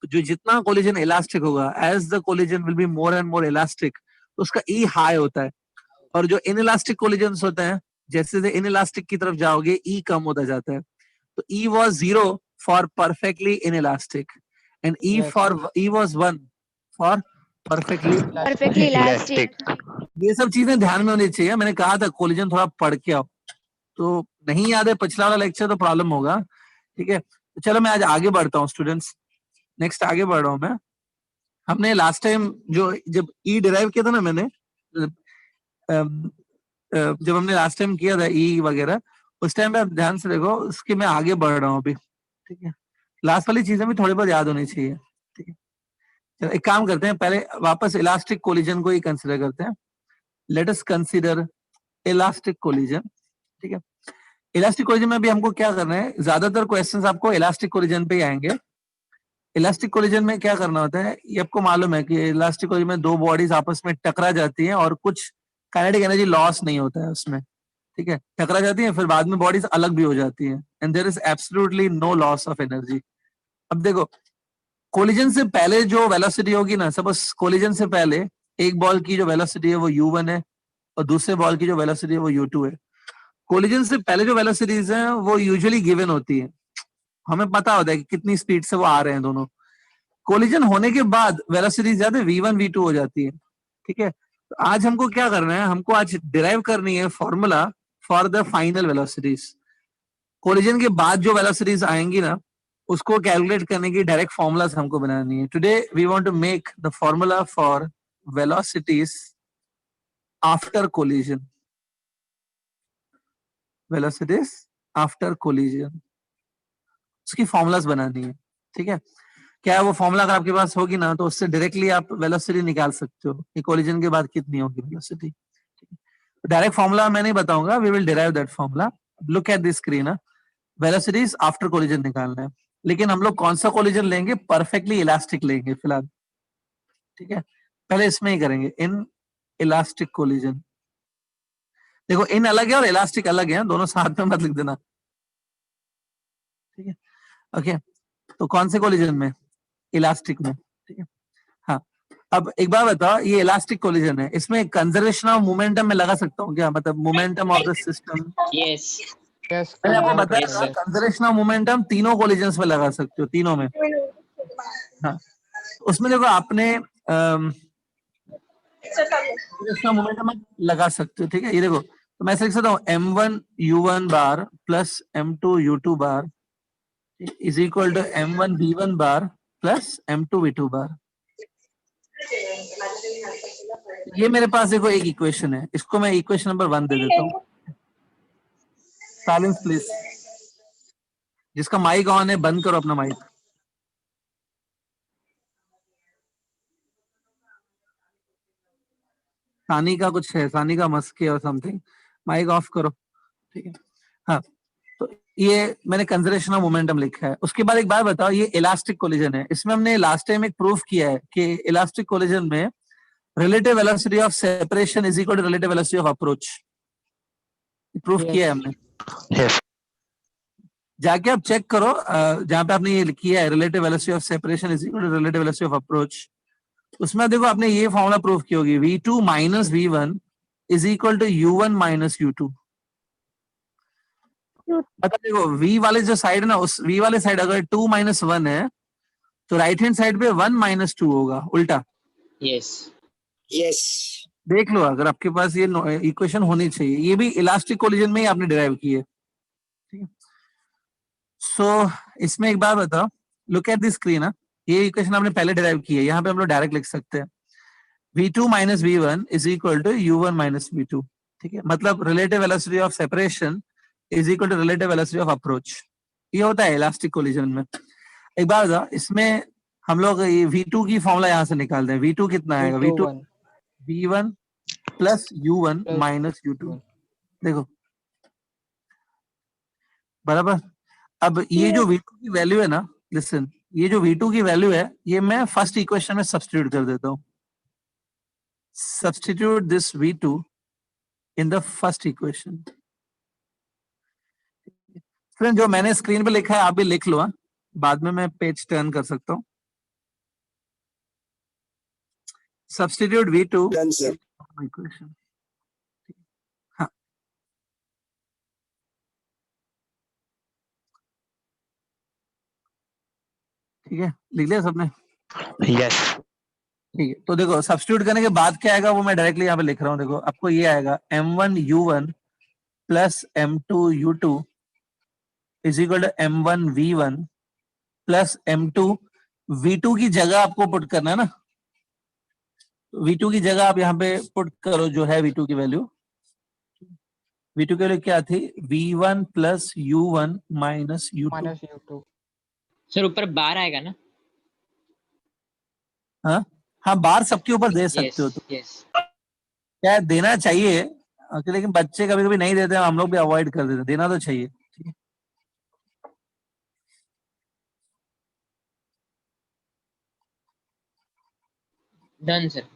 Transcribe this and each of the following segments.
जो जितना collision elastic होगा, as the collision will be more and more elastic, तो उसका ई हाई होता है। और जो इनइलास्टिक कोलिजन्स होते हैं, जैसे जैसे इनइलास्टिक की तरफ जाओगे ई कम होता जाता है। तो e was 0 for perfectly inelastic and e was 1 for perfectly perfectly elastic. ये सब चीजें ध्यान में होनी चाहिए। मैंने कहा था कोलिजन थोड़ा पढ़ के आओ, तो नहीं याद है पिछला वाला लेक्चर तो प्रॉब्लम होगा। ठीक है, तो चलो मैं आज आगे बढ़ता हूँ स्टूडेंट्स। नेक्स्ट आगे बढ़ रहा हूँ मैं। हमने लास्ट टाइम जो जब ई डिराइव किया था ना, मैंने जब हमने लास्ट टाइम किया था ई वगैरह, उस टाइम पे आप ध्यान से देखो, उसके मैं आगे बढ़ रहा हूँ अभी। ठीक है, लास्ट वाली चीजें भी थोड़ी बहुत याद होनी चाहिए। ठीक है, चलो एक काम करते हैं, पहले वापस इलास्टिक कोलिजन को ही कंसिडर करते हैं। Let us consider elastic collision. ठीक है, इलास्टिक कोलिजन में भी हमको क्या करना है, ज्यादातर क्वेश्चंस आपको इलास्टिक कोलिजन पे ही आएंगे। इलास्टिक कोलिजन में क्या करना होता है, ये आपको मालूम है कि इलास्टिक कोलिजन में दो बॉडीज आपस में टकरा जाती हैं और कुछ काइनेटिक एनर्जी लॉस नहीं होता है उसमें। ठीक है, टकरा जाती है, फिर बाद में बॉडीज अलग भी हो जाती हैं and there is absolutely no loss of energy. अब देखो, कोलिजन से पहले जो वेलोसिटी होगी ना, सपोज कोलिजन से पहले एक बॉल की जो वेलोसिटी है वो u1 है और दूसरे बॉल की जो वेलोसिटी है वो u2 है। कोलिजन से पहले जो वेलोसिटीज हैं वो यूजुअली गिवन होती है, हमें पता होता है कि कितनी स्पीड से वो आ रहे हैं दोनों। कोलिजन होने के बाद वेलोसिटी ज्यादा v1 v2 हो जाती है। ठीक है, तो आज हमको क्या करना है, हमको आज डिराइव करनी है formula for the final velocities. Collision के बाद जो वेलोसिटीज आएंगी ना, उसको कैलकुलेट करने की डायरेक्ट फॉर्मूलाज हमको बनानी है। Today we want to make the formula for velocities after collision. Velocities after collision, उसकी फॉर्मूलाज बनानी है। ठीक है, क्या है वो फॉर्मूला, अगर आपके पास होगी ना तो उससे डायरेक्टली आप वेलोसिटी निकाल सकते हो कि कोलिजन के बाद कितनी होगी वेलोसिटी। डायरेक्ट फॉर्मूला मैं नहीं बताऊंगा, we will derive that formula. Look at this screen, velocities after collision निकालना है, लेकिन हम लोग कौन सा कोलिजन लेंगे, परफेक्टली इलास्टिक लेंगे फिलहाल। ठीक है, पहले इसमें ही करेंगे, इन इलास्टिक कोलिजन। देखो इन अलग है और इलास्टिक अलग है, दोनों साथ में मत लिख देना। ठीक है, ओके, तो कौन से कोलिजन में, इलास्टिक में। ठीक है, हाँ, अब एक बार बताओ, ये इलास्टिक कोलिजन है, इसमें कंजर्वेशन ऑफ मोमेंटम में लगा सकता हूँ क्या, मतलब momentum of the system. Yes मैंने आपको बताया कंजर्वेशन ऑफ मोमेंटम तीनों कोलिजन्स में लगा सकते हो, तीनों में। हाँ, उसमें देखो आपने कंजर्वेशन ऑफ मोमेंटम लगा सकते हो। ठीक है, ये देखो, तो मैं ऐसे लिख सकता हूँ m1 u1 bar plus m2 u2 bar is equal to m1 v1 bar plus m2 v2 bar. ये मेरे पास देखो एक इक्वेशन है, इसको मैं इक्वेशन नंबर 1 दे देता हूँ। साइलेंस प्लीज, जिसका माइक ऑन है बंद करो अपना माइक। सानी का कुछ है, सानी का मस्के और समथिंग, माइक ऑफ करो। ठीक है, हाँ, तो ये मैंने कंजर्वेशन ऑफ मोमेंटम लिखा है। उसके बाद एक बात बताओ, ये इलास्टिक कोलिजन है, इसमें हमने लास्ट टाइम एक प्रूफ किया है कि इलास्टिक कोलिजन में relative velocity of separation is equal to relative velocity of approach. Proof किया है हमने। जाके आप चेक करो, जहां पे आपने ये किया है relative velocity of separation is equal to relative velocity of approach, उसमें देखो आपने ये फॉर्मूला प्रूफ की होगी, v2 minus v1 is equal to u1 minus u2। मतलब देखो v वाले जो साइड है ना, उस v वाले साइड अगर 2 माइनस 1 है तो राइट हैंड साइड पे 1 माइनस 2 होगा, उल्टा। यस यस, देख लो, अगर आपके पास ये इक्वेशन होनी चाहिए, ये भी इलास्टिक कोलिजन में ही आपने डिराइव की है। ठीक है, सो इसमें एक बार बताओ, लुक एट द स्क्रीन, ये इक्वेशन आपने पहले डिराइव की है, यहाँ पे हम लोग डायरेक्ट लिख सकते हैं v2 minus v1 is equal to u1 minus v2। ठीक है, मतलब relative velocity of separation is equal to relative velocity of approach. ये होता है इलास्टिक कोलिजन में। एक बार बताओ, इसमें हम लोग ये v2 की फॉर्मूला यहाँ से निकालते हैं, v2 कितना आएगा, v2 v1 plus u1 minus u2। देखो बराबर। अब ये जो v2 की वैल्यू है ना, लिसन, ये जो v2 की वैल्यू है, ये मैं फर्स्ट इक्वेशन में सब्स्टिट्यूट कर देता हूँ। Substitute this v2 in the first equation. Friend, जो मैंने स्क्रीन पे लिखा है आप भी लिख लो, बाद में मैं पेज टर्न कर सकता हूँ। Substitute V2 Done, sir. Equation. हाँ ठीक है, लिख लिया सबने? यस ठीक है, तो देखो सब्स्टिट्यूट करने के बाद क्या आएगा वो मैं डायरेक्टली यहाँ पे लिख रहा हूँ। देखो आपको ये आएगा M1U1 plus M2U2 is equal to M1V1 plus M2V2 की जगह आपको पुट करना है ना, V2 की जगह आप यहाँ पे पुट करो जो है V2 की वैल्यू। V2 की वैल्यू क्या थी? V1 plus U1 minus U2। Sir ऊपर बार आएगा ना? हाँ हाँ, बार सबके ऊपर दे यस सकते हो तो यस क्या है, देना चाहिए लेकिन बच्चे कभी कभी नहीं देते हैं, हम लोग भी अवॉइड कर देते हैं, देना तो चाहिए। ठीक है, done sir.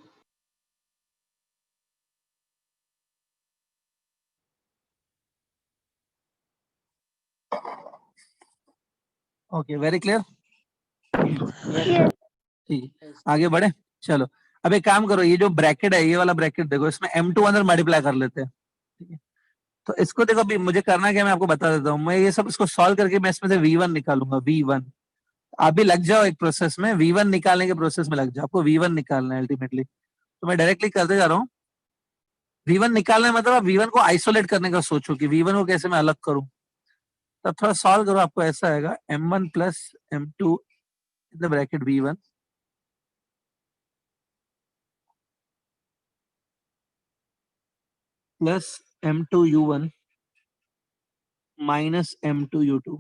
Okay, very clear. ठीक है, आगे बढ़े। चलो अब एक काम करो, ये जो ब्रैकेट है, ये वाला ब्रैकेट देखो, इसमें M2 अंदर मल्टीप्लाई कर लेते हैं। ठीक है, तो इसको देखो, अभी मुझे करना क्या, मैं आपको बता देता हूँ। मैं ये सब इसको सॉल्व करके मैं इसमें से V1 निकालूंगा। V1 आप भी लग जाओ एक प्रोसेस में, V1 निकालने के प्रोसेस में लग जाओ, आपको V1 निकालना है अल्टीमेटली। तो मैं डायरेक्टली करते जा रहा हूँ। V1 निकालना है मतलब आप V1 को आइसोलेट करने का सोचो कि V1 को कैसे मैं अलग करूं। तब थोड़ा सॉल्व करो, आपको ऐसा आएगा M1 plus M2 in the bracket V1 plus M2U1 minus M2U2।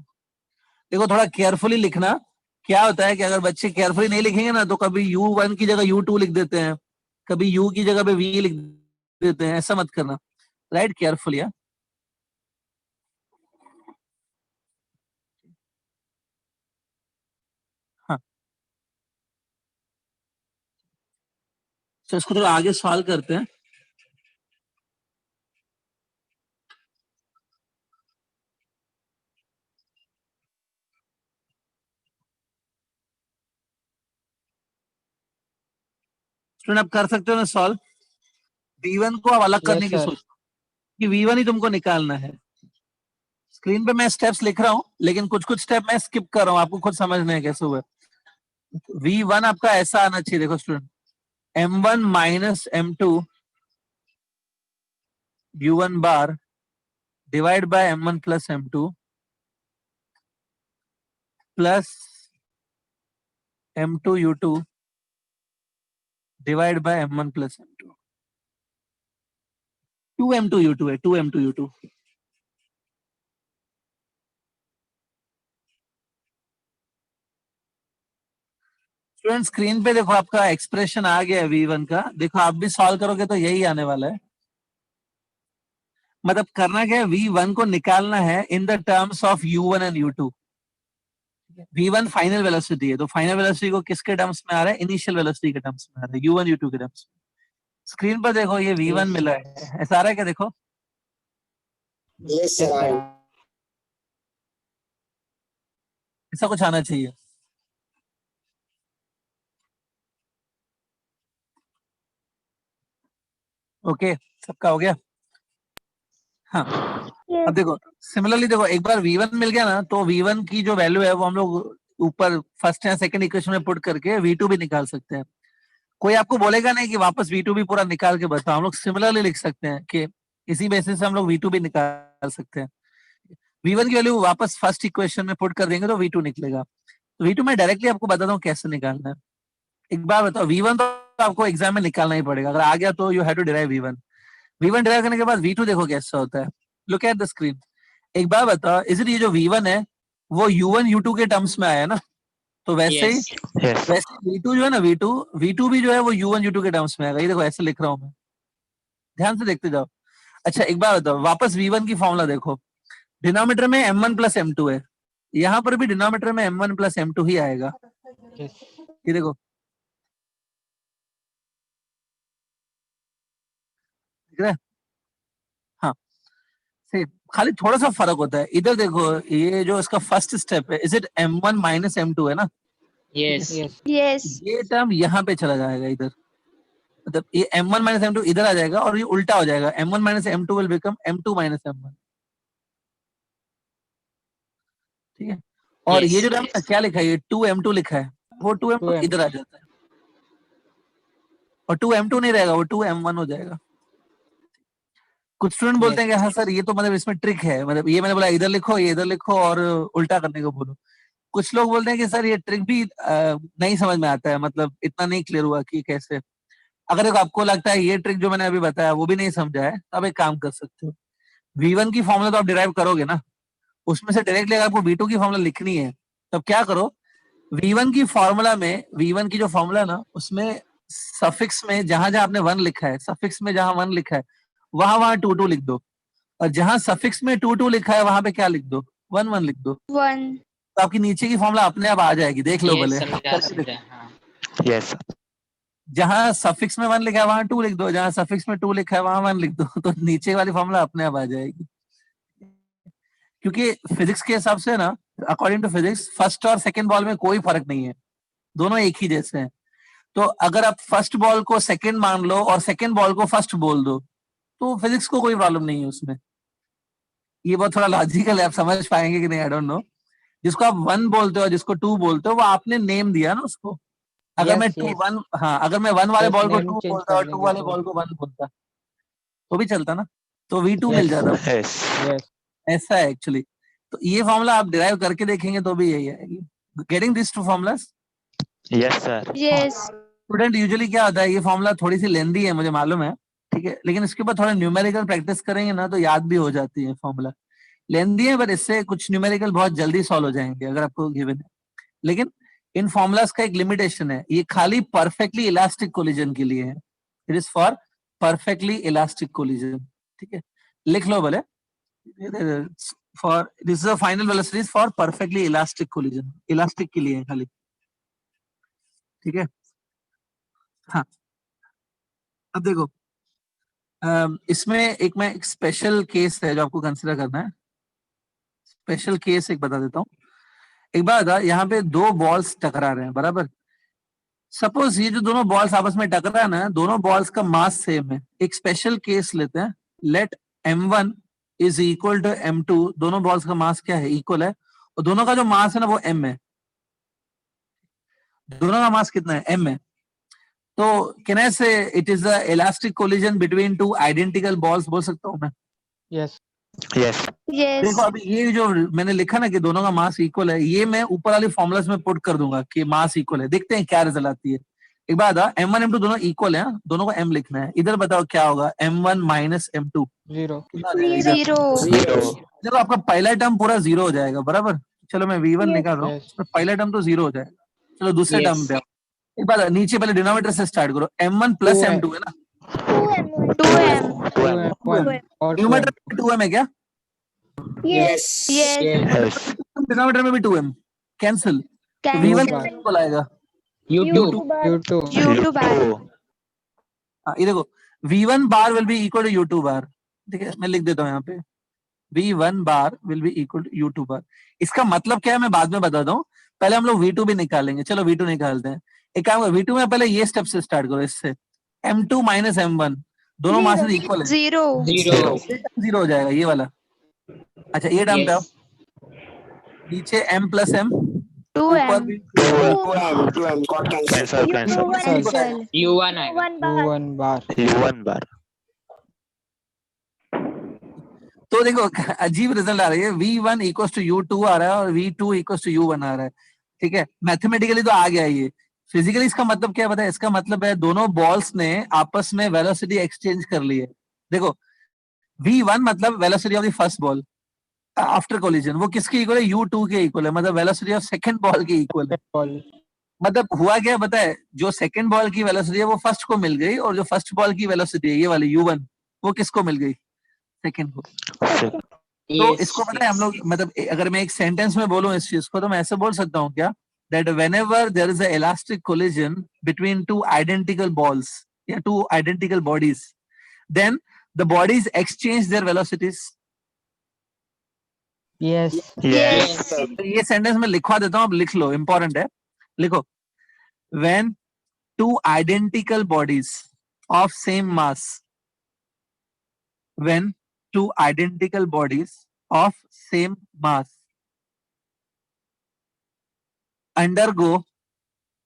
देखो थोड़ा केयरफुली लिखना। क्या होता है कि अगर बच्चे केयरफुली नहीं लिखेंगे ना तो कभी U1 की जगह U2 लिख देते हैं, कभी U की जगह पे V लिख देते हैं। ऐसा मत करना, राइट? केयरफुली। हाँ, तो इसको थोड़ा आगे सॉल्व करते हैं। स्टूडेंट आप कर सकते हो ना सॉल्व। V1 को आप अलग करने की सोचो कि V1 ही तुमको निकालना है। स्क्रीन पे मैं स्टेप्स लिख रहा हूँ लेकिन कुछ कुछ स्टेप मैं स्किप कर रहा हूँ, आपको खुद समझना है कैसे हुआ। V1 आपका ऐसा आना चाहिए, देखो student, M1 minus M2 U1 bar divide by M1 plus M2 plus M2 U2 divide by M1 plus M2। 2M2 U2 है, 2M2 U2। स्टूडेंट स्क्रीन पे देखो आपका एक्सप्रेशन आ गया है V1 का। देखो आप भी सॉल्व करोगे तो यही आने वाला है। मतलब करना क्या है, V1 को निकालना है in the terms of U1 and U2। V1 final velocity है, तो फाइनल वेलोसिटी को किसके टर्म्स में आ रहा है? इनिशियल वेलोसिटी के टर्म्स में आ रहा है, U1 U2 के टर्म्स में। स्क्रीन पर देखो ये V1 मिला है, ऐसा आ रहा है क्या? देखो Yes, sir. ऐसा कुछ आना चाहिए। ओके, सबका हो गया? हाँ, अब देखो सिमिलरली देखो, एक बार V1 मिल गया ना तो V1 की जो वैल्यू है वो हम लोग ऊपर फर्स्ट या सेकंड इक्वेशन में पुट करके V2 भी निकाल सकते हैं। कोई आपको बोलेगा नहीं कि वापस V2 भी पूरा निकाल के बताओ, हम लोग सिमिलरली लिख सकते हैं कि इसी बेसिस से हम लोग V2 भी निकाल सकते हैं। V1 की वैल्यू वापस फर्स्ट इक्वेशन में पुट कर देंगे तो V2 निकलेगा। तो V2 मैं डायरेक्टली आपको बताता हूँ कैसे निकालना है। एक बार बताओ, V1 तो आपको एग्जाम में निकालना ही पड़ेगा, अगर आ गया तो you have to derive V1। V1 derive करने के बाद V2 देखो कैसा होता है। Look at the screen. एक बार बताओ, इज इट ये जो V1 है वो U1 U2 के टर्म्स में आया ना, तो वैसे ही यस वैसे V2 जो है ना, V2 भी जो है वो U1 U2 के टर्म्स में आएगा। ये देखो ऐसे लिख रहा हूं मैं, ध्यान से देखते जाओ। अच्छा एक बार बताओ, वापस V1 की फॉर्मूला देखो, डिनोमिनेटर में M1 प्लस M2 है, यहाँ पर भी डिनोमिनेटर में M1 प्लस M2 ही आएगा। ये देखो, दिख रहा है? हाँ, से खाली थोड़ा सा फर्क होता है। इधर देखो, ये जो इसका फर्स्ट स्टेप है, is it M1 minus M2 है ना? Yes Yes. ये टर्म यहाँ पे चला जाएगा इधर, मतलब ये m1 माइनस m2 इधर आ जाएगा और ये उल्टा हो जाएगा, m1 minus m2 will become m2 minus m1, ठीक है। और ये जो Yes. क्या लिखा है, ये 2m2 लिखा है, वो 2m2 2m इधर आ जाता है और 2m2 नहीं रहेगा, वो 2m1 हो जाएगा। कुछ स्टूडेंट बोलते हैं कि हाँ सर ये तो मतलब इसमें ट्रिक है, मतलब ये मैंने बोला इधर लिखो, ये इधर लिखो और उल्टा करने को बोलो। कुछ लोग बोलते हैं कि सर ये ट्रिक भी नहीं समझ में आता है, मतलब इतना नहीं क्लियर हुआ कि कैसे। अगर आपको लगता है ये ट्रिक जो मैंने अभी बताया वो भी नहीं समझा है, तब एक काम कर सकते हो, V1 की फॉर्मूला तो आप डिराइव करोगे ना, उसमें से डायरेक्टली अगर आपको V2 की फॉर्मूला लिखनी है तब क्या करो, V1 की फॉर्मूला में, V1 की जो फॉर्मूला ना उसमें सफिक्स में जहां जहां आपने 1 लिखा है, सफिक्स में जहां 1 लिखा है वहां वहां 2 लिख दो, और जहां सफिक्स में 2 लिखा है वहां पे क्या लिख दो, 1 लिख दो, 1 तो आपकी नीचे की फॉर्मूला अपने आप आ जाएगी, देख लो Yes, भले। समझा हाँ। यस जहां सफिक्स में 1 लिखा है वहां 2 लिख दो, जहां सफिक्स में 2 लिखा है वहां 1 लिख दो, तो नीचे वाली फॉर्मूला अपने आप आ जाएगी। क्योंकि फिजिक्स के हिसाब से ना, अकॉर्डिंग टू फिजिक्स फर्स्ट और सेकंड बॉल में कोई फर्क नहीं है, दोनों एक ही जैसे हैं। तो अगर आप फर्स्ट बॉल को सेकंड मान लो और सेकंड बॉल को फर्स्ट बोल दो, तो फिजिक्स को कोई प्रॉब्लम नहीं है उसमें। ये बहुत थोड़ा लॉजिकल है, आप समझ पाएंगे कि नहीं आई डोंट नो। जिसको आप 1 बोलते हो, जिसको 2 बोलते हो, वो आपने नेम दिया ना उसको। अगर मैं 2 1 हाँ, अगर मैं 1 वाले बस बॉल को name 2 change बोलता कर और 2 देंगे वाले तो बॉल को 1 बोलता तो भी चलता ना, तो V2 मिल जाता। यस yes ऐसा है एक्चुअली। तो ये फॉर्मूला आप डिराइव करके देखेंगे तो भी यही आएगी। Getting this two formulas yes sir yes student, usually क्या होता है, ये फॉर्मूला थोड़ी सी लेंदी है मुझे मालूम है, ठीक है, लेकिन इसके ऊपर थोड़ा न्यूमेरिकल प्रैक्टिस करेंगे ना तो याद भी हो जाती है। फॉर्मूला लेंदी है, पर इससे कुछ न्यूमेरिकल बहुत जल्दी सॉल्व हो जाएंगे अगर आपको गिवन है। लेकिन इन फॉर्मूलाज का एक लिमिटेशन है, ये खाली परफेक्टली इलास्टिक कोलिजन के लिए है। It is for perfectly elastic collision, ठीक है, लिख लो भले। For this is a final velocity for perfectly elastic collision, elastic के लिए है खाली, ठीक है। हाँ, अब देखो, इसमें एक स्पेशल केस है जो आपको कंसिडर करना है। स्पेशल केस एक बता देता हूँ। एक बार था, यहाँ पे 2 बॉल्स टकरा रहे हैं, बराबर। सपोज ये जो दोनों बॉल्स आपस में टकरा है ना, दोनों बॉल्स का मास सेम है। एक स्पेशल केस लेते हैं, late m1 is equal to m2, दोनों बॉल्स का मास क्या है, इक्वल है, और दोनों का जो मास है ना वो m है। दोनों का मास कितना है, m है। तो कैन आई से it is the elastic collision between 2 identical balls, बोल सकता हूँ मैं। yes यस yes देखो अभी ये जो मैंने लिखा ना कि दोनों का मास इक्वल है, ये मैं ऊपर वाली फॉर्मुलास में पुट कर दूंगा कि मास इक्वल है, देखते हैं क्या रिजल्ट आती है। एक बात था, m1 m2 दोनों इक्वल है, दोनों को m लिखना है। इधर बताओ क्या होगा, m1 माइनस m2 0 कितना आ जाएगा इधर? 0 जीरो देखो आपका पहला टर्म पूरा 0 हो जाएगा, बराबर। चलो मैं v1 निकाल रहा हूँ, yes उसमें पहला टर्म तो 0 हो जाएगा। चलो दूसरे Yes. टर्म पे आओ। एक बात, नीचे पहले डिनोमिनेटर से स्टार्ट करो, m1 प्लस 2m m2 है ना, 2m 2m 1 और 2m न्यूमरेटर 2m है क्या, yes yes यस डिनोमिनेटर में भी 2m, कैंसिल, तो v1 cancel इक्वल आएगा U2. u2 u2 bar हाँ, ये देखो v1 bar will be equal to u2 bar, ठीक है, मैं लिख देता हूँ यहाँ पे v1 bar will be equal to u2 bar. इसका मतलब क्या है मैं बाद में बताता हूँ, पहले हम लोग v2 भी निकालेंगे। चलो v2 निकालते हैं। एक काम करो, v2 में पहले ये स्टेप से स्टार्ट करो, इससे m2 माइनस m1 दोनों मासेस इक्वल है, 0 Zero. जीरो हो जाएगा ये वाला। अच्छा ये टर्म पे आओ, Yes. नीचे m प्लस m, 2m ऊपर भी 2m cancel cancel cancel U1 आएगा. u1 bar u1 बार तो देखो अजीब रिजल्ट आ रही है, v1 इक्वल टू u2 आ रहा है और v2 इक्वल टू u1 आ रहा है, ठीक है। मैथमेटिकली तो आ गया ये, फिजिकली इसका मतलब क्या पता है, इसका मतलब है दोनों बॉल्स ने आपस में वेलोसिटी एक्सचेंज कर ली है। देखो v1 मतलब velocity of the first ball after collision, वो किसके इक्वल है, u2 के इक्वल है, मतलब वेलोसिटी ऑफ सेकंड बॉल के इक्वल है। ball मतलब हुआ क्या पता है, जो सेकंड बॉल की वेलोसिटी है वो फर्स्ट को मिल गई, और जो फर्स्ट बॉल की वेलोसिटी है ये वाली u1 वो किसको मिल गई, सेकंड को। तो Yes. इसको पता है हम लोग, मतलब अगर मैं एक सेंटेंस में बोलूं इस चीज को, तो मैं ऐसे बोल सकता हूँ क्या, that whenever there is a elastic collision between 2 identical balls या 2 identical bodies, then the bodies exchange their velocities. yes yes तो ये सेंटेंस में लिखवा देता हूँ, अब लिख लो, इंपॉर्टेंट है, लिखो when 2 identical bodies of same mass when two identical bodies of same mass undergo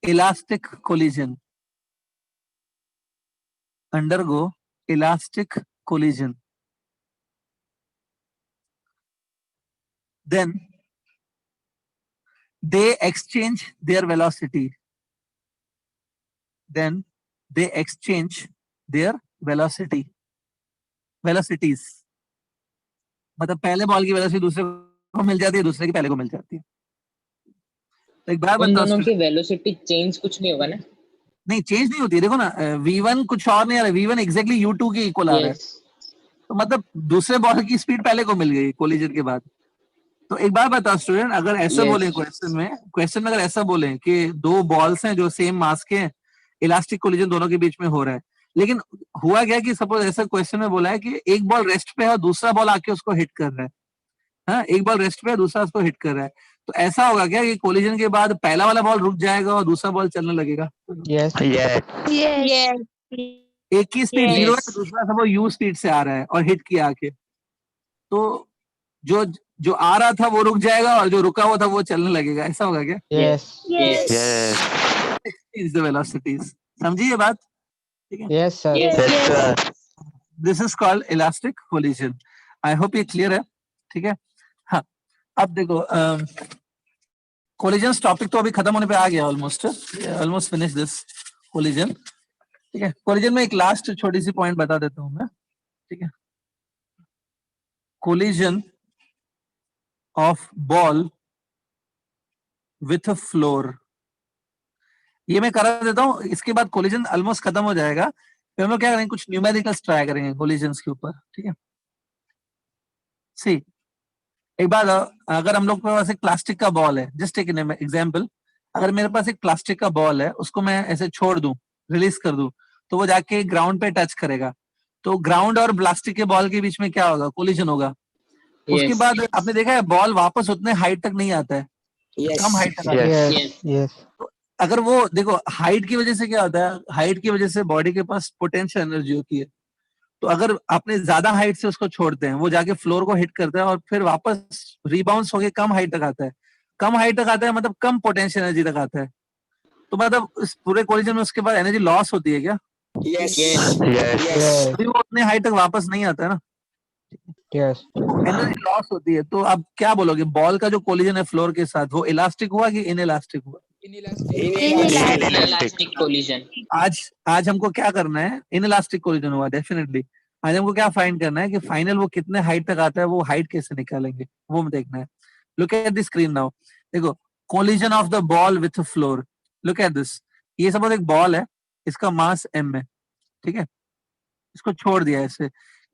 elastic collision. Undergo elastic collision. Then they exchange their velocity. Then they exchange their velocity. Velocities. मतलब पहले ball की velocity दूसरे को मिल जाती है, दूसरे की पहले को मिल जाती है. तो एक बार उन बताओ दोनों की वेलोसिटी चेंज कुछ नहीं होगा ना? नहीं, चेंज नहीं होती है. देखो ना, v1 कुछ और नहीं आ रहा है, v1 एग्जैक्टली u2 के इक्वल आ रहा है. यस तो मतलब दूसरे बॉल की स्पीड पहले को मिल गई कोलिजन के बाद. तो एक बार बताओ स्टूडेंट, अगर ऐसा Yes. बोले क्वेश्चन में अगर ऐसा बोले कि दो बॉल्स हैं जो सेम मास के हैं, इलास्टिक कोलिजन दोनों के बीच में हो रहा है, लेकिन हुआ क्या कि सपोज ऐसा क्वेश्चन में बोला है कि एक बॉल रेस्ट पे है और दूसरा बॉल आके उसको हिट कर रहा है. हाँ, एक बॉल रेस्ट पे है, दूसरा उसको हिट कर रहा है. तो ऐसा होगा क्या कि कोलिजन के बाद पहला वाला बॉल रुक जाएगा और दूसरा बॉल चलने लगेगा. Yes. Yes. Yes. एक की स्पीड Yes. 0 है, दूसरा सपोज u स्पीड से आ रहा है और हिट किया आके, तो जो जो आ रहा था वो रुक जाएगा और जो रुका हुआ था वो चलने लगेगा. ऐसा होगा क्या? Yes. Yes. Yes. Is the velocities. समझिए ये बात? Yes, sir. Yes. Yes, sir. This is called elastic collision. I hope ये clear है. ठीक है. हाँ, अब देखो collisions टॉपिक तो अभी खत्म होने पे आ गया almost. Almost finish this collision. ठीक है. collision में एक लास्ट छोटी सी पॉइंट बता देता हूँ मैं. ठीक है. collision of ball with a floor. ये मैं करा देता हूँ, इसके बाद कोलिजन ऑलमोस्ट खत्म हो जाएगा. फिर हम लोग क्या करेंगे, कुछ न्यूमेरिकल्स ट्राई करेंगे कोलिजन्स के ऊपर. ठीक है. सी, एक बात, अगर हम लोग के पास एक प्लास्टिक का बॉल है, जस्ट टेक एन एग्जांपल, अगर मेरे पास एक प्लास्टिक का बॉल है, उसको मैं ऐसे छोड़ दूं, रिलीज कर दूं, तो वो जाके ग्राउंड पे टच करेगा. तो ग्राउंड और प्लास्टिक के बॉल के बीच में क्या होगा? कोलिजन होगा. उसके बाद आपने देखा है बॉल वापस उतने हाइट तक नहीं आता है, कम हाइट तक आता है. Yes. Yes. अगर वो देखो, हाइट की वजह से क्या होता है, हाइट की वजह से बॉडी के पास पोटेंशियल एनर्जी होती है. तो अगर आपने ज्यादा हाइट से उसको छोड़ते हैं, वो जाके फ्लोर को हिट करता है और फिर वापस रिबाउंस होके कम हाइट तक आता है. कम हाइट तक आता है मतलब कम पोटेंशियल एनर्जी तक आता है. तो मतलब इस पूरे कोलिजन में उसके बाद एनर्जी लॉस होती है क्या? Yes. Yes. अभी वो उतने हाइट तक वापस नहीं आता है ना, Yes. एनर्जी लॉस होती है. तो अब क्या बोलोगे, बॉल का जो कोलिजन है फ्लोर के साथ, वो इलास्टिक हुआ कि इनइलास्टिक हुआ? Elastic collision. आज हमको क्या करना है, इनइलास्टिक कोलिजन हुआ डेफिनेटली. आज हमको क्या फाइंड करना है कि फाइनल वो कितने हाइट तक आता है, वो हाइट कैसे निकालेंगे वो देखना है. Look at the screen now. देखो, collision of the ball with floor. Look at this. ये सपोज एक बॉल है, इसका मास m है. ठीक है. इसको छोड़ दिया ऐसे,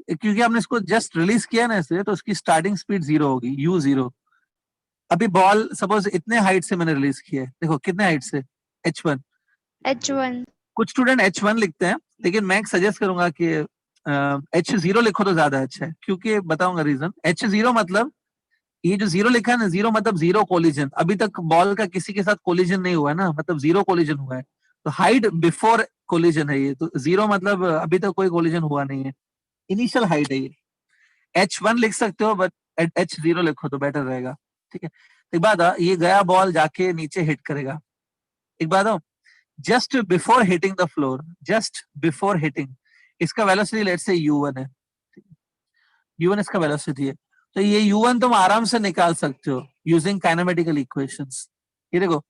क्योंकि आपने इसको जस्ट रिलीज किया ना ऐसे, तो उसकी स्टार्टिंग स्पीड 0 होगी, u0. अभी बॉल सपोज इतने हाइट से मैंने रिलीज किया है, देखो कितने हाइट से, h1. H1. कुछ स्टूडेंट h1 लिखते हैं, लेकिन मैं सजेस्ट करूंगा कि h0 लिखो तो ज्यादा अच्छा है, क्योंकि बताऊंगा रीजन. h0 मतलब ये जो 0 लिखा है ना, 0 मतलब 0 कोलिजन. अभी तक बॉल का किसी के साथ कोलिजन नहीं हुआ है ना, मतलब 0 कोलिजन हुआ है. तो हाइट बिफोर कोलिजन है ये. तो 0 मतलब अभी तक कोई कोलिजन हुआ नहीं है, इनिशियल हाइट है ये. h1 लिख सकते हो, बट h0 लिखो तो बेटर रहेगा. ठीक है. एक बात, ये गया बॉल जाके नीचे हिट करेगा. एक बात, just before hitting the floor, just before hitting, इसका वेलोसिटी लेट्स से u1 है. u1 इसका वेलोसिटी है. तो ये u1 तुम आराम से निकाल सकते हो यूजिंग काइनेमेटिकल इक्वेशंस. ये देखो,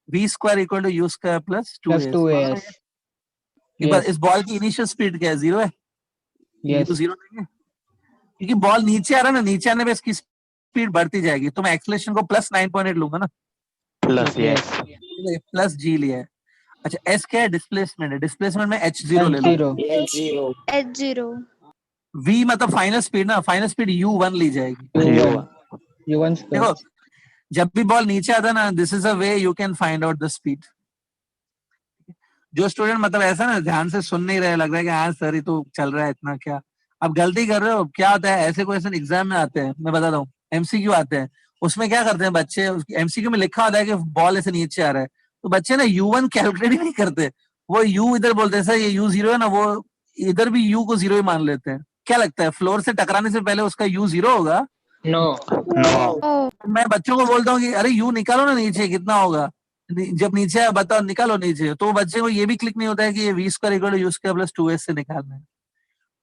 v square equal to u square plus Plus 2as. एक बार, Yes. इस बॉल की इनिशियल स्पीड क्या है? 0 है. ये Yes. तो 0 नहीं है, क्योंकि बॉल नीचे आ रहा है ना, नीचे आने पे इसकी स्पीड बढ़ती जाएगी. तो मैं एक्सेलरेशन को प्लस 9.8 लूंगा ना, Plus. Yes. प्लस g लिया है. अच्छा, s क्या है? डिस्प्लेसमेंट है. डिस्प्लेसमेंट में h0 ले लो. H0. H0. v मतलब फाइनल स्पीड ना, फाइनल स्पीड u1 ली जाएगी. U1. U1 square. देखो, जब भी बॉल नीचे आता है ना, this is a way you can find out the speed. जो स्टूडेंट मतलब ऐसा ना ध्यान से सुन नहीं रहे, लग रहा है कि हाँ सर ये तो चल रहा है इतना, क्या अब गलती कर रहे हो. क्या होता है, ऐसे क्वेश्चन एग्जाम में आते हैं, मैं बताता हूँ, एमसीक्यू आते हैं. उसमें क्या करते हैं बच्चे, एमसीक्यू में लिखा होता है कि बॉल ऐसे नीचे आ रहा है, तो बच्चे ना u1 कैलकुलेट ही नहीं करते, वो u इधर बोलते हैं सर, ये u जीरो है ना, वो इधर भी u को जीरो ही मान लेते हैं। क्या लगता है फ्लोर से टकराने से पहले उसका u जीरो होगा? नो। No. Oh. मैं बच्चों को बोलता हूँ कि अरे u निकालो ना नीचे, कितना होगा? जब नीचे आया बताओ, निकालो नीचे, तो बच्चे को ये भी क्लिक नहीं होता है कि ये v square equal to u square plus 2s से निकालना है।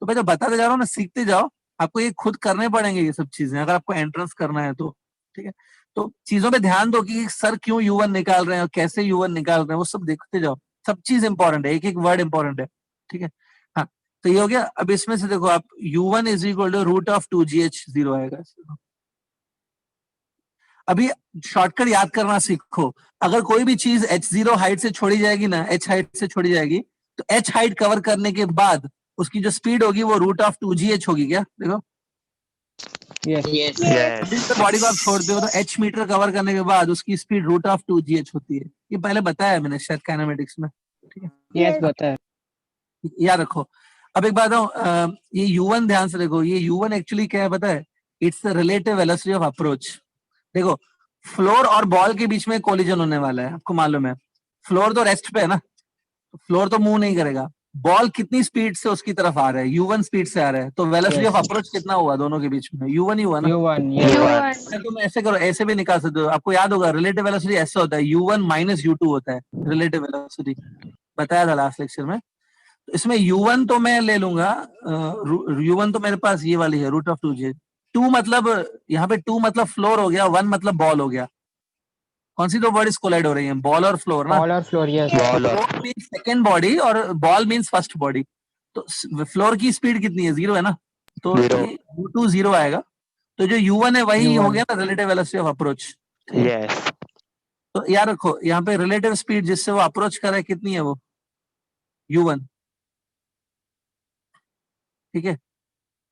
तो मैं जो बताते जा रहा हूँ ना, सीखते जाओ, आपको ये खुद करने पड़ेंगे ये सब चीजें, अगर आपको एंट्रेंस करना है तो। ठीक है, तो चीजों पे ध्यान दो कि सर क्यों u1 निकाल रहे हैं और कैसे u1 निकाल रहे हैं, वो सब देखते जाओ। सब चीज इंपॉर्टेंट है, एक एक वर्ड इंपॉर्टेंट है। ठीक है, हाँ, तो ये हो गया। अब इसमें से देखो आप, u1 is equal to root of 2gh0 आएगा। अभी शॉर्टकट याद करना सीखो। अगर कोई भी चीज h0 हाइट से छोड़ी जाएगी ना, h हाइट से छोड़ी जाएगी, तो h हाइट कवर करने के बाद उसकी जो स्पीड होगी वो रूट ऑफ 2gh होगी। क्या देखो, Yes. यस। Yes. बॉडी को आप छोड़ते हो तो h मीटर कवर करने के बाद उसकी स्पीड रूट ऑफ 2gh होती है। ये पहले बताया मैंने शायद काइनेमेटिक्स में। ठीक है, Yes, बता। याद रखो। अब एक बात बताऊं, ये u1 ध्यान से देखो, ये u1 एक्चुअली क्या है पता है? It's the relative velocity of approach. देखो, फ्लोर और बॉल के बीच में कोलिजन होने वाला है, आपको मालूम है। फ्लोर तो रेस्ट पे है ना, फ्लोर तो मूव नहीं करेगा। बॉल कितनी स्पीड से उसकी तरफ आ रहा है? u1 स्पीड से आ रहा है, तो वेलोसिटी Yes. ऑफ अप्रोच कितना हुआ दोनों के बीच में? u1 ही हुआ ना। U1. Yes. U1. तुम ऐसे करो, ऐसे भी निकाल सकते हो। आपको याद होगा रिलेटिव वेलोसिटी ऐसे होता है, u1 माइनस u2 होता है रिलेटिव वेलोसिटी, बताया था लास्ट लेक्चर में। तो इसमें u1 तो मैं ले लूंगा, u1 तो मेरे पास ये वाली है रूट ऑफ 2j। 2 मतलब, यहाँ पे 2 मतलब फ्लोर हो गया, 1 मतलब बॉल हो गया। कौन सी दो बॉडीज कोलाइड हो रही हैं? बॉल और फ्लोर ना। Ball or floor. Yes. Ball or floor means second body और बॉल मीन्स फर्स्ट बॉडी। तो फ्लोर की स्पीड कितनी है? 0 है ना, तो Zero. ये u2 0 आएगा। तो जो u1 है वही हो U1. गया ना relative velocity of approach. Yes. तो याद रखो, यहाँ पे रिलेटिव स्पीड जिससे वो अप्रोच कर रहा है कितनी है? वो u1। ठीक है,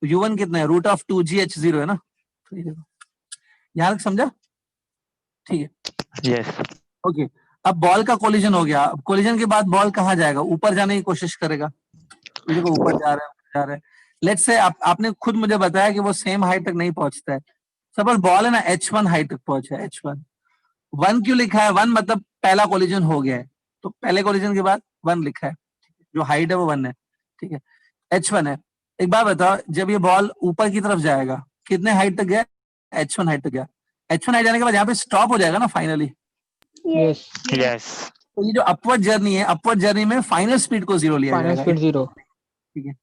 u1 कितना है? रूट ऑफ 2gh0 है ना। यहाँ तक समझा? ठीक है, Yes. ओके। अब बॉल का कोलिजन हो गया। अब कोलिजन के बाद बॉल कहाँ जाएगा? ऊपर जाने की कोशिश करेगा। ये देखो ऊपर जा रहा है, ऊपर जा रहा है। लेट्स से आपने खुद मुझे बताया कि वो सेम हाइट तक नहीं पहुंचता है। सपोज बॉल है ना h1 हाइट तक पहुंचा है, h1। 1 क्यों लिखा है? 1 मतलब पहला कोलिजन हो गया है, तो पहले कोलिजन के बाद 1 लिखा है। जो हाइट है वो 1 है। ठीक है, h1 है। एक बात बताओ, जब ये बॉल ऊपर की तरफ जाएगा, कितने हाइट तक गया? h1 हाइट तक गया। h1 हाइट जाने के बाद यहाँ पे स्टॉप हो जाएगा ना फाइनली। Yes. Yes. तो ये जो अपवर्ड जर्नी है, अपवर्ड जर्नी में फाइनल स्पीड को 0 लिया Final जाएगा। speed 0. ठीक है,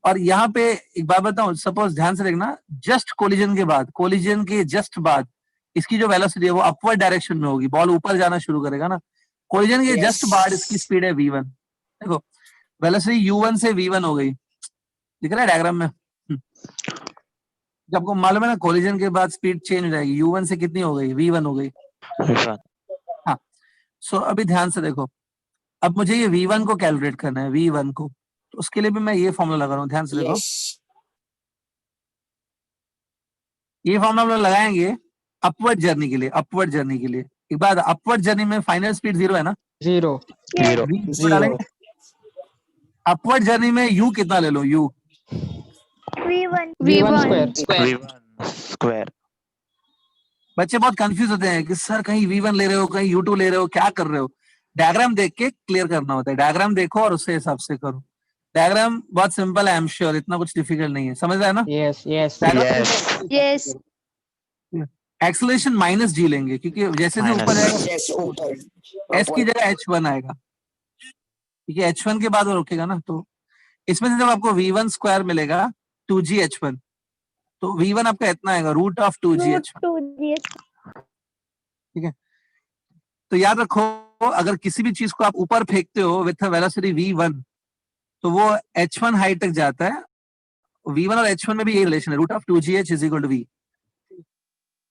और यहाँ पे एक बात बताऊं, सपोज ध्यान से देखना, जस्ट कोलिजन के बाद, कोलिजन के जस्ट बाद इसकी जो वेलोसिटी है वो अपवर्ड डायरेक्शन में होगी। बॉल ऊपर जाना शुरू करेगा ना, कोलिजन के जस्ट बाद इसकी स्पीड है v1। देखो वेलोसिटी u1 से v1 हो गई, दिख रहा है डायग्राम में। जब आपको मालूम है ना कोलिजन के बाद स्पीड चेंज हो जाएगी, u1 से कितनी हो गई? v1 हो गई। V1. हाँ, सो अभी ध्यान से देखो, अब मुझे ये v1 को कैलकुलेट करना है, v1 को, तो उसके लिए भी मैं ये फॉर्मूला लगा रहा हूँ। ध्यान से देखो, ये फॉर्मूला हम लोग लगाएंगे अपवर्ड जर्नी के लिए। अपवर्ड जर्नी के लिए एक बात, अपवर्ड जर्नी में फाइनल स्पीड 0 है ना, 0. Zero. v को 0. डालेंगे। अपवर्ड जर्नी में u कितना ले लो? u V1. V1 square. Square. V1 square. बच्चे बहुत कंफ्यूज होते हैं कि सर कहीं v1 ले रहे हो, कहीं u2 ले रहे हो, क्या कर रहे हो? डायग्राम देख के क्लियर करना होता है। डायग्राम देखो और उससे हिसाब से करो। डायग्राम बहुत सिंपल है, आई एम श्योर, इतना कुछ डिफिकल्ट नहीं है, समझ रहा है ना? Yes. Yes. Diagram Yes. Acceleration minus g लेंगे, क्योंकि जैसे जैसे ऊपर Minus. जाएगा s की जगह h1 आएगा, क्योंकि h1 के बाद वो रुकेगा ना। तो इसमें से जब आपको v1 स्क्वायर मिलेगा 2gh1, तो v1 आपका इतना आएगा रूट ऑफ 2gh1। 2GH. ठीक है, तो याद रखो, अगर किसी भी चीज को आप ऊपर फेंकते हो विथ वेलोसिटी v1, तो वो h1 हाइट तक जाता है। v1 और h1 में भी यही रिलेशन है, root of 2gh is equal to v।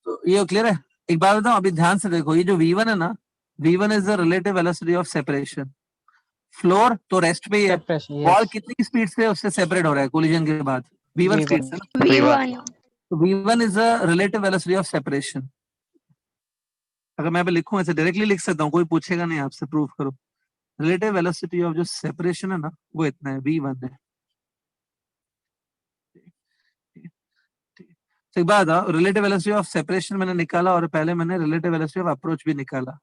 तो ये क्लियर है? एक बार बताऊं, अभी ध्यान से देखो, ये जो v1 है ना, v1 is the relative velocity of separation. Floor तो रेस्ट पे ही है, Separation. Ball Yes. कितनी स्पीड से उससे सेपरेट हो रहा है कोलिजन के बाद? v1 V1. स्पीड से ना। V1. तो v1 is the relative velocity of separation. अगर मैं अभी लिखूं ऐसे डायरेक्टली लिख सकता हूँ, कोई पूछेगा नहीं आपसे, प्रूव करो। रिलेटिव वेलोसिटी ऑफ जो सेपरेशन है ना, वो इतना है, v1 है। तो एक बात, रिलेटिव वेलोसिटी ऑफ सेपरेशन मैंने निकाला और पहले मैंने रिलेटिव वेलोसिटी ऑफ अप्रोच भी निकाला।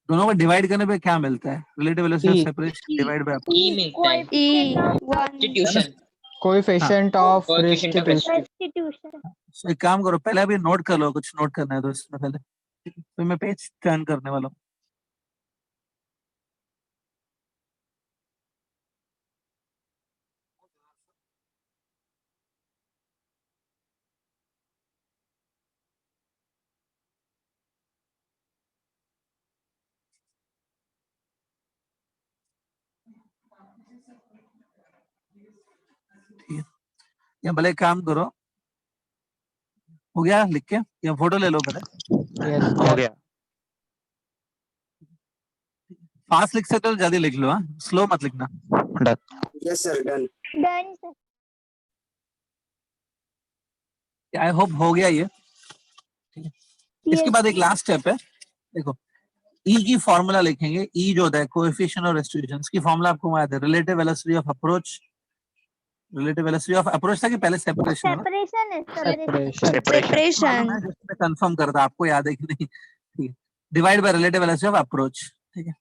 दोनों को डिवाइड करने पे क्या मिलता है? Relative velocity E. Of separation divide by E मिलता है Coefficient substitution of Coefficient of coefficient of restitution. restitution. So, एक काम करो, पहले अभी नोट कर लो, कुछ नोट करना है तो इसमें पहले, फिर मैं पेज टर्न करने वाला हूँ। ठीक है, या भले एक काम करो, हो गया लिख के, या फोटो ले लो पहले। Yes. हो गया। फास्ट लिख सकते हो तो जल्दी लिख लो, हाँ, स्लो मत लिखना। Done. Yes, sir. Done. Done, sir. I hope हो गया ये। इसके Yes. बाद एक लास्ट स्टेप है, देखो ई की फॉर्मूला लिखेंगे। ई जो होता है कोएफिशिएंट और रेस्टिट्यूशन, इसकी फॉर्मूला आपको याद है, relative velocity of approach. Relative velocity of approach था कि पहले सेपरेशन है? Separation is Separation. Separation. मैं just मैं कंफर्म करता, आपको याद है कि नहीं? ठीक है, divide by relative velocity of approach. ठीक है,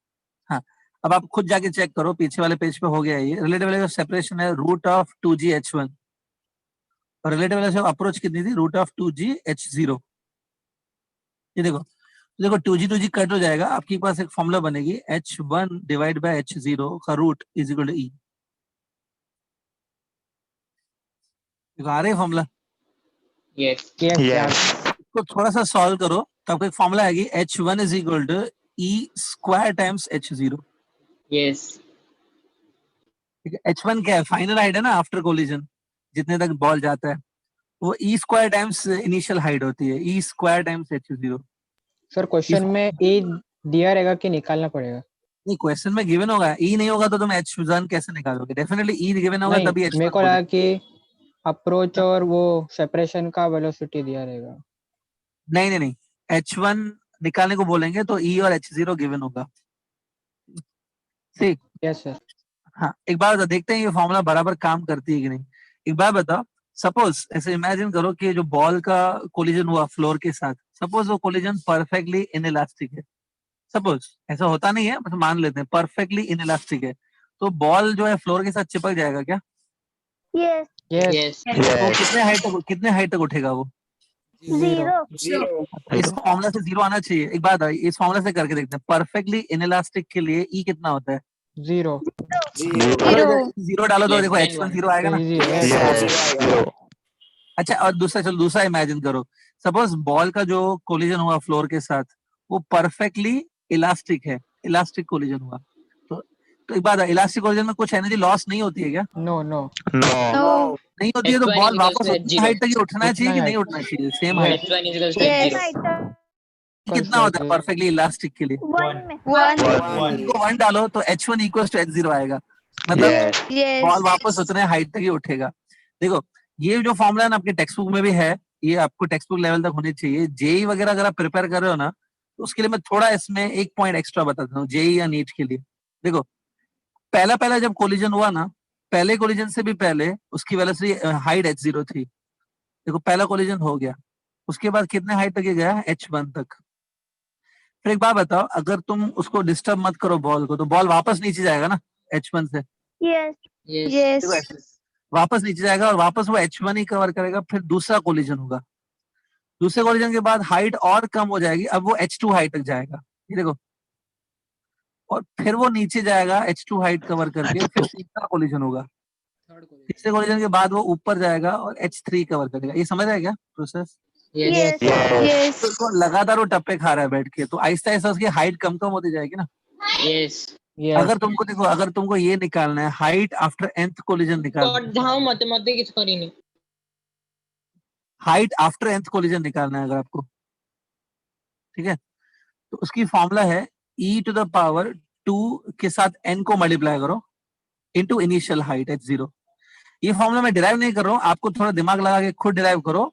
हाँ, अब आप खुद जाके चेक करो, पीछे वाले पेज पे हो गया ये। रिलेटिव वेलोसिटी ऑफ सेपरेशन है रूट ऑफ 2gh1 और रिलेटिव वेलोसिटी ऑफ अप्रोच कितनी थी? Root of 2gh0। ये देखो, देखो 2g कट हो जाएगा, आपके पास एक फॉर्मूला बनेगी h1 डिवाइड बाय h0 का root is equal to e। देखो आ रही फॉर्मूला, yes Yes. Yes. इसको थोड़ा सा सॉल्व करो तो आपको एक फॉर्मूला आएगी h1 is equal to e square times h0। yes ठीक है, h1 क्या है? फाइनल हाइट है ना आफ्टर कोलिजन, जितने तक बॉल जाता है, वो e square times initial height होती है, e square times h0। Sir question में E दिया रहेगा कि निकालना पड़ेगा? नहीं, क्वेश्चन में गिवन होगा, e नहीं होगा तो तुम h1 कैसे निकालोगे? डेफिनेटली e गिवन होगा तभी नहीं, मेरे h1 को लगा कि अप्रोच और वो सेपरेशन का वेलोसिटी दिया रहेगा। नहीं नहीं नहीं, h1 निकालने को बोलेंगे तो e और h0 गिवन होगा। ठीक, यस सर। हाँ, एक बार बता, देखते हैं ये फॉर्मूला बराबर काम करती है कि नहीं। एक बार बताओ, सपोज ऐसे इमेजिन करो कि जो बॉल का कोलिजन हुआ फ्लोर के साथ, सपोज वो कोलिजन परफेक्टली इनइलास्टिक है। सपोज ऐसा होता नहीं है, बस मान लेते हैं परफेक्टली इनइलास्टिक है, तो बॉल जो है फ्लोर के साथ चिपक जाएगा क्या? Yes. यस। yes तो Yes. कितने हाइट तक उठेगा वो? Zero. Zero. इस फॉर्मूला से जीरो आना चाहिए। एक बात है, इस फॉर्मूला से करके देखते हैं, परफेक्टली इनइलास्टिक के लिए ई कितना होता है? 0। Zero. जीरो डालो तो Less देखो than h1 one. जीरो आएगा ना। Yes. Zero. अच्छा, और दूसरा, चलो दूसरा इमेजिन करो, सपोज बॉल का जो कोलिजन हुआ फ्लोर के साथ वो परफेक्टली इलास्टिक है, इलास्टिक कोलिजन हुआ, तो एक बात है, इलास्टिक कोलिजन में कुछ एनर्जी लॉस नहीं होती है क्या? No no. No. नहीं होती है, तो H1 बॉल equals वापस to उतनी H0. हाइट तक ही उठना चाहिए कि उतना नहीं height. उठना चाहिए? Same Yes. Height. h1 equals to Yes. h0 कितना होता है परफेक्टली इलास्टिक के लिए? One में. One. को 1 डालो तो h1 इक्वल टू h0 आएगा, मतलब Yes. बॉल वापस उतने हाइट तक ही उठेगा। देखो ये जो फॉर्मूला ना आपके टेक्स्ट बुक में भी है, ये आपको टेक्स्ट बुक लेवल तक होनी चाहिए। जेई वगैरह अगर आप प्रिपेयर कर रहे हो ना, तो उसके लिए मैं थोड़ा इसमें एक पॉइंट एक्स्ट्रा बता देता हूँ, जेई या नीट के लिए। देखो पहला पहला जब कोलिजन हुआ ना, पहले कोलिजन से भी पहले उसकी वेलोसिटी हाइट h0 थी। देखो पहला कोलिजन हो गया, उसके बाद कितने हाइट तक ये गया? h1 तक। फिर एक बात बताओ, अगर तुम उसको डिस्टर्ब मत करो बॉल को, तो बॉल वापस नीचे जाएगा ना h1 से? Yes. yes देखो ऐसे वापस नीचे जाएगा और वापस वो h1 ही कवर करेगा। फिर दूसरा कोलिजन होगा, दूसरे कोलिजन के बाद हाइट और कम हो जाएगी, अब वो h2 हाइट तक जाएगा, ये देखो, और फिर वो नीचे जाएगा h2 हाइट कवर करके, फिर तीसरा कोलिजन होगा, तीसरे कोलिजन के बाद वो ऊपर जाएगा और h3 कवर करेगा। ये समझ रहा है क्या प्रोसेस? yes Yes. तो उसको लगातार वो टप्पे खा रहा है बैठ के, तो आहिस्ता आहिस्ता उसकी हाइट कम कम होती जाएगी ना। yes yes. अगर तुमको देखो, अगर तुमको ये निकालना है हाइट आफ्टर nth कोलिजन निकालना है, पढ़ाओ मैथमेटिक्स करीनी हाइट आफ्टर nth कोलिजन निकालना है अगर आपको, ठीक है, तो उसकी फॉर्मूला है e टू द पावर 2 के साथ n को मल्टीप्लाई करो इनटू इनिशियल हाइट h0। ये फॉर्मूला मैं डिराइव नहीं कर रहा हूँ, आपको थोड़ा दिमाग लगा के खुद डिराइव करो,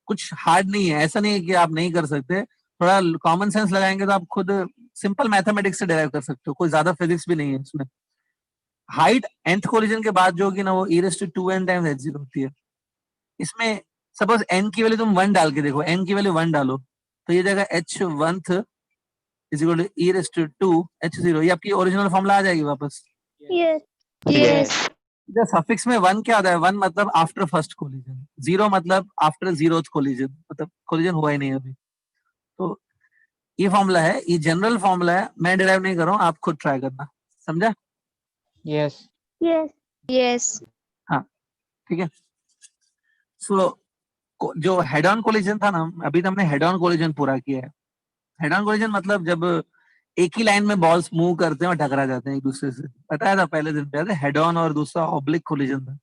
कुछ हार्ड नहीं है, ऐसा नहीं है कि आप नहीं कर सकते, थोड़ा कॉमन सेंस लगाएंगे तो आप खुद सिंपल मैथमेटिक्स से डिराइव कर सकते हो, कोई ज्यादा फिजिक्स भी नहीं है इसमें। हाइट nth कोलिजन के बाद जो होगी ना, वो e⁻² टाइम्स h0 होती है। इसमें सपोज n की वैल्यू तुम 1 डाल के देखो, n की वैल्यू 1 डालो तो ये जाएगा h1th is equal to e raised to 2 h0, ये आपकी ओरिजिनल फॉर्मूला आ जाएगी वापस। Yes. Yes. इधर सफिक्स में 1 क्या होता है? 1 मतलब आफ्टर फर्स्ट कोलिजन, 0 मतलब आफ्टर जीरोथ कोलिजन, मतलब कोलिजन हुआ ही नहीं अभी। तो ये फॉर्मूला है, ये जनरल फॉर्मूला है, मैं डिराइव नहीं कर रहा हूँ, आप खुद ट्राई करना, समझा? Yes. Yes. Yes. ठीक है। सो जो हेड ऑन कोलिजन था ना, अभी तो हमने हेड ऑन कोलिजन पूरा किया है। हेड ऑन कोलिजन मतलब जब एक ही लाइन में बॉल्स मूव करते हैं और टकरा जाते हैं एक दूसरे से, बताया था पहले दिन पे, हेड ऑन और दूसरा ऑब्लिक कोलिजन था।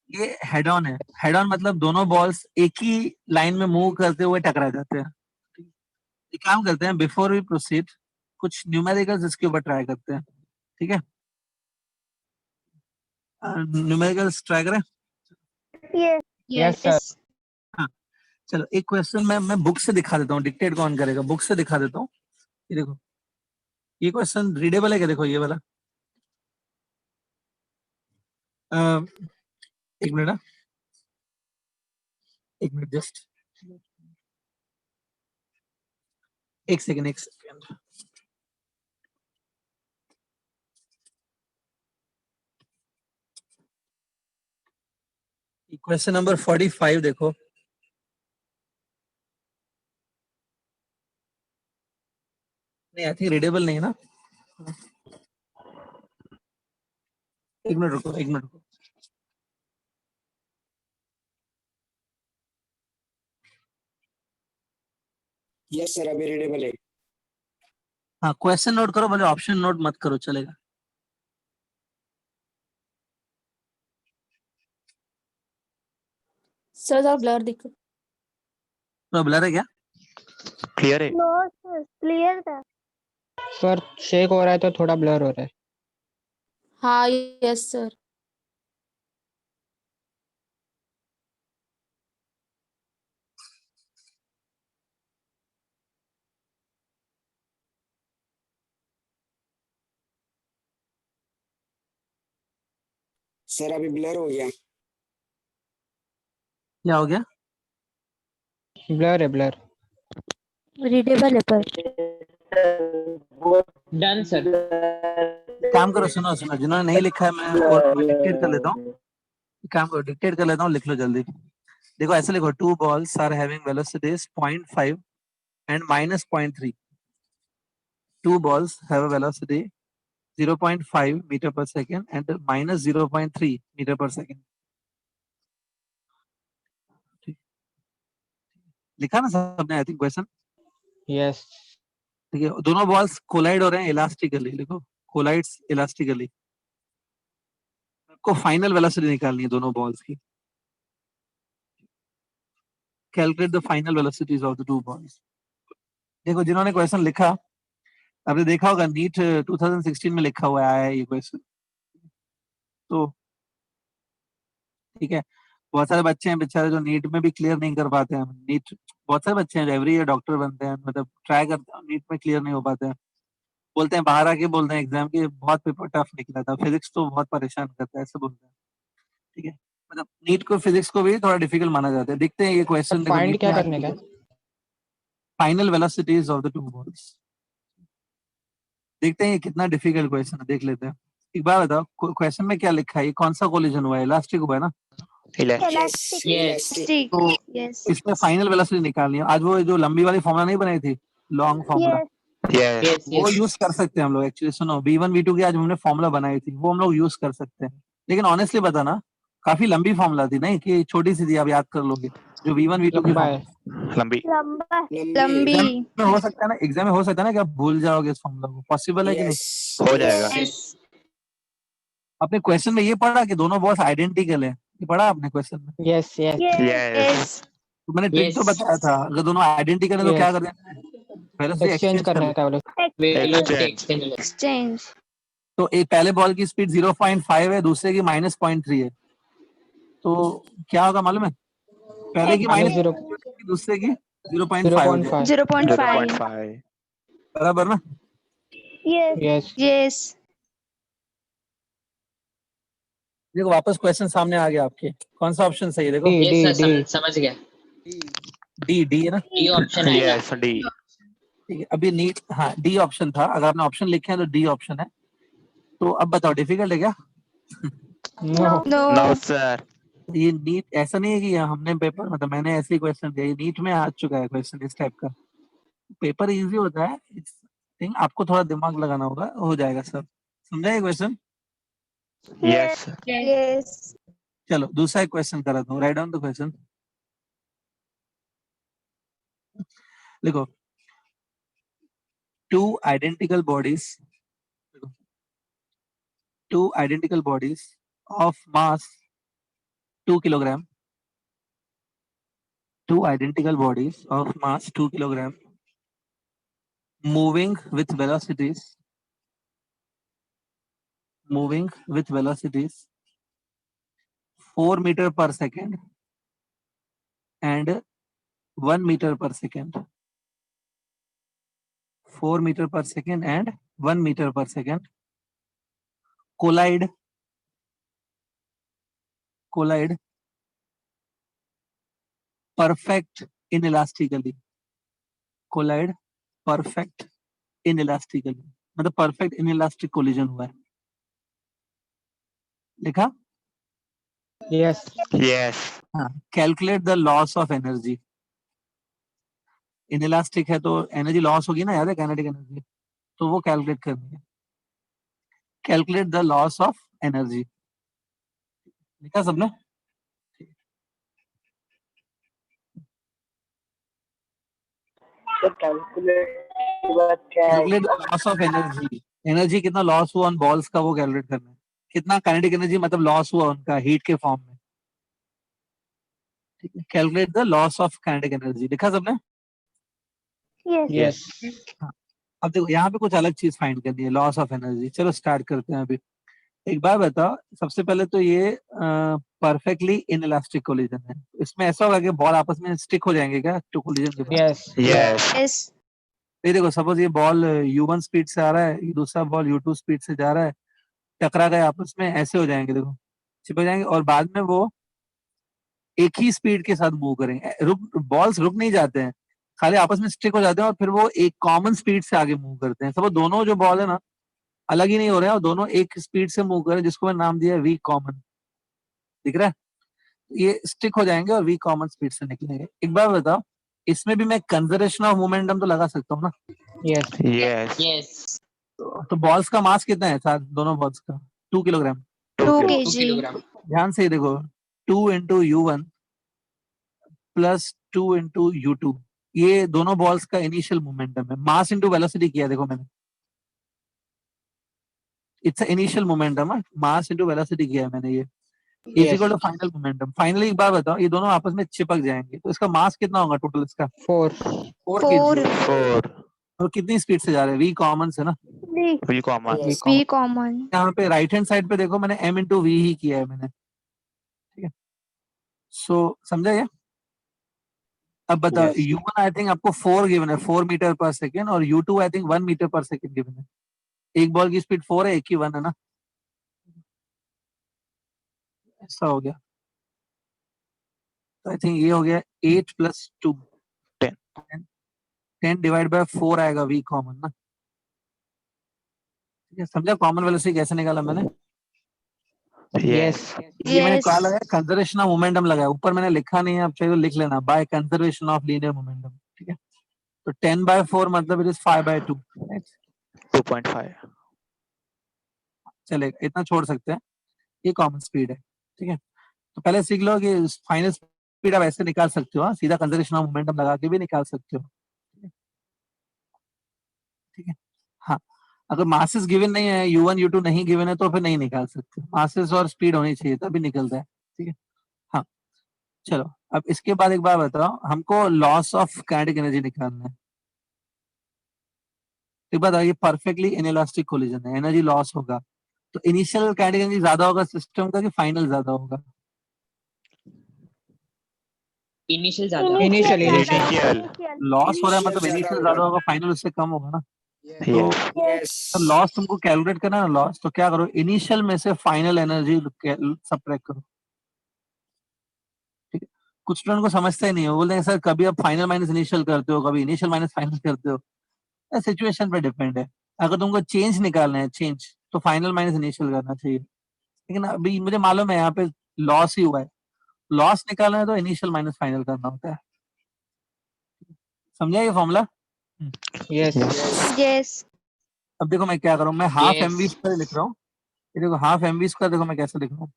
ये हेड ऑन है। हेड ऑन मतलब दोनों बॉल्स एक ही लाइन में मूव करते हुए टकरा जाते हैं। एक काम करते हैं, बिफोर वी प्रोसीड कुछ न्यूमेरिकल्स इसके ऊपर ट्राई करते हैं, ठीक है? न्यूमेरिकल्स ट्राई करें। Yes. Yes, sir. हाँ, चलो एक क्वेश्चन मैं बुक से दिखा देता हूँ, डिक्टेट कौन करेगा, बुक से दिखा देता हूँ। ये देखो, ये क्वेश्चन रीडेबल है क्या? देखो ये वाला, एक मिनट, एक मिनट, जस्ट एक सेकेंड, एक सेकेंड। क्वेश्चन नंबर 45 देखो, नहीं आई थिंक रीडेबल नहीं है ना। एक मिनट रुको, एक मिनट रुको। Yes, sir. अभी रीडेबल है। हाँ, क्वेश्चन नोट करो, भले ऑप्शन नोट मत करो, चलेगा। सर जरा ब्लर दिख तो ब्लर है क्या? Clear है? No, sir. Clear था. Sir, शेक हो रहा है तो थोड़ा blur हो रहा है। हाँ यस सर। सर अभी ब्लर हो गया। क्या हो गया? Blur है blur। Readable है पर। Done sir. काम करो, सुनो सुनो, जिन्होंने नहीं लिखा है मैं और डिक्टेट कर लेता हूँ। काम करो, डिक्टेट कर लेता हूँ, लिख लो जल्दी। देखो ऐसे लिखो, 2 balls are having velocities 0.5 and minus 0.3. 2 balls have a velocity 0.5 meter per second and minus 0.3 meter per second. लिखा ना सबने आई थिंक क्वेश्चन? Yes. ठीक है, दोनों बॉल्स कोलाइड हो रहे हैं इलास्टिकली, लिखो कोलाइड्स इलास्टिकली। आपको फाइनल वेलोसिटी निकालनी है दोनों बॉल्स की। Calculate the final velocities of the 2 balls. देखो जिन्होंने क्वेश्चन लिखा, आपने देखा होगा नीट 2016 में लिखा हुआ है ये क्वेश्चन। तो ठीक है, बहुत सारे बच्चे हैं बेचारे जो नीट में भी क्लियर नहीं कर पाते हैं। नीट, बहुत सारे बच्चे हैं जो एवरी ईयर डॉक्टर बनते हैं, मतलब ट्राई करते हैं, नीट में क्लियर नहीं हो पाते हैं। बोलते हैं बाहर आके, बोलते हैं एग्जाम के बहुत पेपर टफ निकला था, फिजिक्स तो बहुत परेशान करता है, ऐसे बोलते हैं। ठीक है, मतलब नीट को, फिजिक्स को भी थोड़ा डिफिकल्ट माना जाता है। देखते हैं ये क्वेश्चन, देखो Find नीट क्या में करने का? Final velocities of the 2 balls। देखते हैं ये कितना डिफिकल्ट क्वेश्चन है, देख लेते हैं। एक बार बताओ, क्वेश्चन में क्या लिखा है? ये कौन सा कोलिजन हुआ है? इलास्टिक हुआ है ना? Elastic. Elastic. Elastic. Stick. तो Yes. इसमें फाइनल वेलोसिटी निकालनी है। आज वो जो लंबी वाली फॉर्मूला नहीं बनाई थी, long formula, Yes. Yes. Yes वो यस। यूज कर सकते हैं हम लोग। एक्चुअली सुनो, V1 V2 की आज हमने फॉर्मूला बनाई थी, वो हम लोग यूज कर सकते हैं। लेकिन ऑनेस्टली बताना, काफी लंबी फॉर्मूला थी, नहीं कि छोटी सी थी, आप याद कर लोगे जो V1 V2 की लंबा है। फॉर्मूला। लंबी. लंबा. लंबी. एग्जाम में हो सकता है ना, एग्जाम में हो सकता है ना कि आप भूल जाओगे इस फॉर्मूला को, पॉसिबल है कि नहीं? Yes. हो जाएगा. यस। आपने क्वेश्चन में ये पढ़ा कि दोनों बॉल्स आइडेंटिकल है, ये पढ़ा आपने क्वेश्चन में? Yes, yes. Yes. Yes. तो मैंने ट्रिक तो Yes. बताया था, अगर दोनों आइडेंटिकल है तो Yes. क्या करते हैं? वेलोसिटी Exchange एक्सचेंज कर करने लेते का बोले। Velocity Exchange. एक्सचेंज। Exchange. तो एक पहले बॉल की स्पीड 0.5 है, दूसरे की -0.3 है, तो क्या होगा मालूम है? पहले की Minus -0, 0. दूसरे की 0.5 हो जाएगी, 0.5. 0.5. 0.5. बराबर ना? Yes. Yes. Yes. देखो वापस क्वेश्चन सामने आ गया आपके, कौन सा ऑप्शन सही है? देखो D, yes D, sir D. समझ गया। डी, डी है ना? डी ऑप्शन आएगा। Yes. D. ठीक है, अभी नीट, हाँ डी ऑप्शन था, अगर आपने ऑप्शन लिखे हैं तो डी ऑप्शन है। तो अब बताओ डिफिकल्ट है क्या? No. No, No. sir. ये नीट ऐसा नहीं है कि हमने पेपर, मतलब मैंने ऐसे ही क्वेश्चन दिया, ये नीट में आ चुका है क्वेश्चन इस टाइप का। पेपर इजी होता है, थिंग आपको थोड़ा दिमाग लगाना होगा, हो जाएगा सब। समझा ये क्वेश्चन? Yes, sir. Yes. चलो दूसरा एक क्वेश्चन करा दूं, राइट डाउन द क्वेश्चन। देखो, two identical bodies of mass 2 kilogram, two identical bodies of mass 2 kilogram moving with velocities 4 meter per second and 1 meter per second. 4 meter per second and 1 meter per second collide perfect inelastically. Collide perfect inelastically, मतलब perfect inelastic collision हुआ है। लिखा? Yes. Yes. हाँ, calculate the loss of energy. Inelastic है तो energy loss होगी ना, याद है काइनेटिक एनर्जी, तो वो कैलकुलेट करनी है। Calculate the loss of energy, लिखा सबने? Calculate the loss of energy, energy कितना लॉस हुआ उन बॉल्स का वो कैलकुलेट करना है। कितना काइनेटिक एनर्जी मतलब लॉस हुआ उनका हीट के फॉर्म में। ठीक है, calculate the loss of kinetic energy, लिखा सबने? Yes. Yes. हाँ, अब देखो यहाँ पे कुछ अलग चीज फाइंड करनी है, लॉस ऑफ एनर्जी। चलो स्टार्ट करते हैं। अभी एक बार बताओ, सबसे पहले तो ये परफेक्टली इनइलास्टिक कोलिजन है। इसमें ऐसा होगा कि बॉल आपस में स्टिक हो जाएंगे क्या टू कोलिजन के बाद? Yes. Yes. Yes. ये देखो, सपोज ये बॉल u1 स्पीड से आ रहा है, ये दूसरा बॉल u2 स्पीड से जा रहा है, टकरा गए आपस में, ऐसे हो जाएंगे, देखो चिपक जाएंगे, और बाद में वो एक ही स्पीड के साथ मूव करेंगे। बॉल्स रुक नहीं जाते हैं, खाली आपस में स्टिक हो जाते हैं, और फिर वो एक कॉमन स्पीड से आगे मूव करते हैं। सपोज दोनों जो बॉल है ना अलग ही नहीं हो रहे हैं, और दोनों एक स्पीड से मूव कर रहे हैं, जिसको मैं नाम दिया वी कॉमन। दिख रहा है? ये स्टिक हो जाएंगे और वी कॉमन स्पीड से निकलेंगे। एक बार बताओ, इसमें भी मैं कंजर्वेशन ऑफ मोमेंटम तो लगा सकता हूँ ना? Yes. Yes. Yes. तो बॉल्स का मास कितना है साथ दोनों बॉल्स का? 2 किलोग्राम। 2 2 kg. 2 kilogram. ध्यान से देखो, 2 into u1 plus 2 into u2, ये दोनों बॉल्स का इनिशियल मोमेंटम है। मास इंटू वेलोसिटी किया देखो मैंने, इट्स इनिशियल मोमेंटम है, मास इंटू वेलोसिटी किया है मैंने। ये is equal to final momentum. Finally एक बार बताओ, ये दोनों आपस में चिपक जाएंगे तो इसका मास कितना होगा टोटल इसका? 4. 4 4. kg। 4. और कितनी स्पीड से जा रहे हैं? वी कॉमन से ना। V. We common. Yes. B common. यहाँ पे राइट हैंड साइड पे देखो, मैंने m इंटू वी ही किया है मैंने। ठीक है, सो समझा ये? अब बताओ, Yes. u1 आई थिंक आपको 4 गिवन है, 4 मीटर पर सेकेंड, और u2 आई थिंक 1 मीटर पर सेकेंड गिवन है। एक बॉल की स्पीड 4 है, एक की 1 है ना, ऐसा हो गया। तो आई थिंक ये हो गया 8 प्लस 2 10. 10 डिवाइड बाय 4 आएगा वी कॉमन ना। ठीक है, समझा कॉमन वेलोसिटी कैसे निकाला मैंने? Yes. ये मैंने Yes. क्या लगाया? कंजर्वेशन ऑफ मोमेंटम लगाया। ऊपर मैंने लिखा नहीं है, आप चाहिए तो लिख लेना, by conservation of linear momentum. ठीक है, तो 10/4 मतलब इट इज 5/2। 2.5. चलेगा, इतना छोड़ सकते हैं, ये कॉमन स्पीड है। ठीक है, तो पहले सीख लो कि फाइनल स्पीड आप ऐसे निकाल सकते हो, हाँ? सीधा कंजर्वेशन ऑफ मोमेंटम लगा के भी निकाल सकते हो। ठीक है, हाँ, अगर मासेस गिवन नहीं है, u1 u2 नहीं गिवन है, तो फिर नहीं निकाल सकते। मासेस और स्पीड होनी चाहिए तभी निकलता है। ठीक है, हाँ, चलो अब इसके बाद एक बार बताओ, हमको लॉस ऑफ काइनेटिक एनर्जी निकालना है। एक बात, ये परफेक्टली इनइलास्टिक कोलिजन है, एनर्जी लॉस होगा, तो इनिशियल काइनेटिक एनर्जी ज्यादा होगा सिस्टम का कि फाइनल ज्यादा होगा? Initial ज़्यादा. Initial. Initial. लॉस हो रहा है Initial मतलब ज्यादा इनिशियल होगा। ज्यादा होगा, फाइनल उससे कम होगा ना। Yes. Yes. तो लॉस तुमको कैलकुलेट करना है ना, लॉस, तो क्या करो, इनिशियल में से फाइनल एनर्जी सबट्रैक्ट करो। ठीक है, कुछ स्टूडेंट को समझता ही नहीं है, वो बोलते हैं सर कभी आप फाइनल माइनस इनिशियल करते हो, कभी इनिशियल माइनस फाइनल करते हो। सिचुएशन पे डिपेंड है। अगर तुमको चेंज निकालना है चेंज तो फाइनल माइनस इनिशियल करना चाहिए, लेकिन अभी मुझे मालूम है यहाँ पे लॉस ही हुआ है, लॉस निकालना है तो इनिशियल माइनस फाइनल करना होता है। समझा ये फॉर्मूला? Yes. Yes. अब देखो मैं क्या करूँ, मैं हाफ Yes. एमवी स्क्वायर लिख रहा हूँ। ये देखो हाफ एमवी स्क्वायर, देखो मैं कैसे लिख रहा हूँ।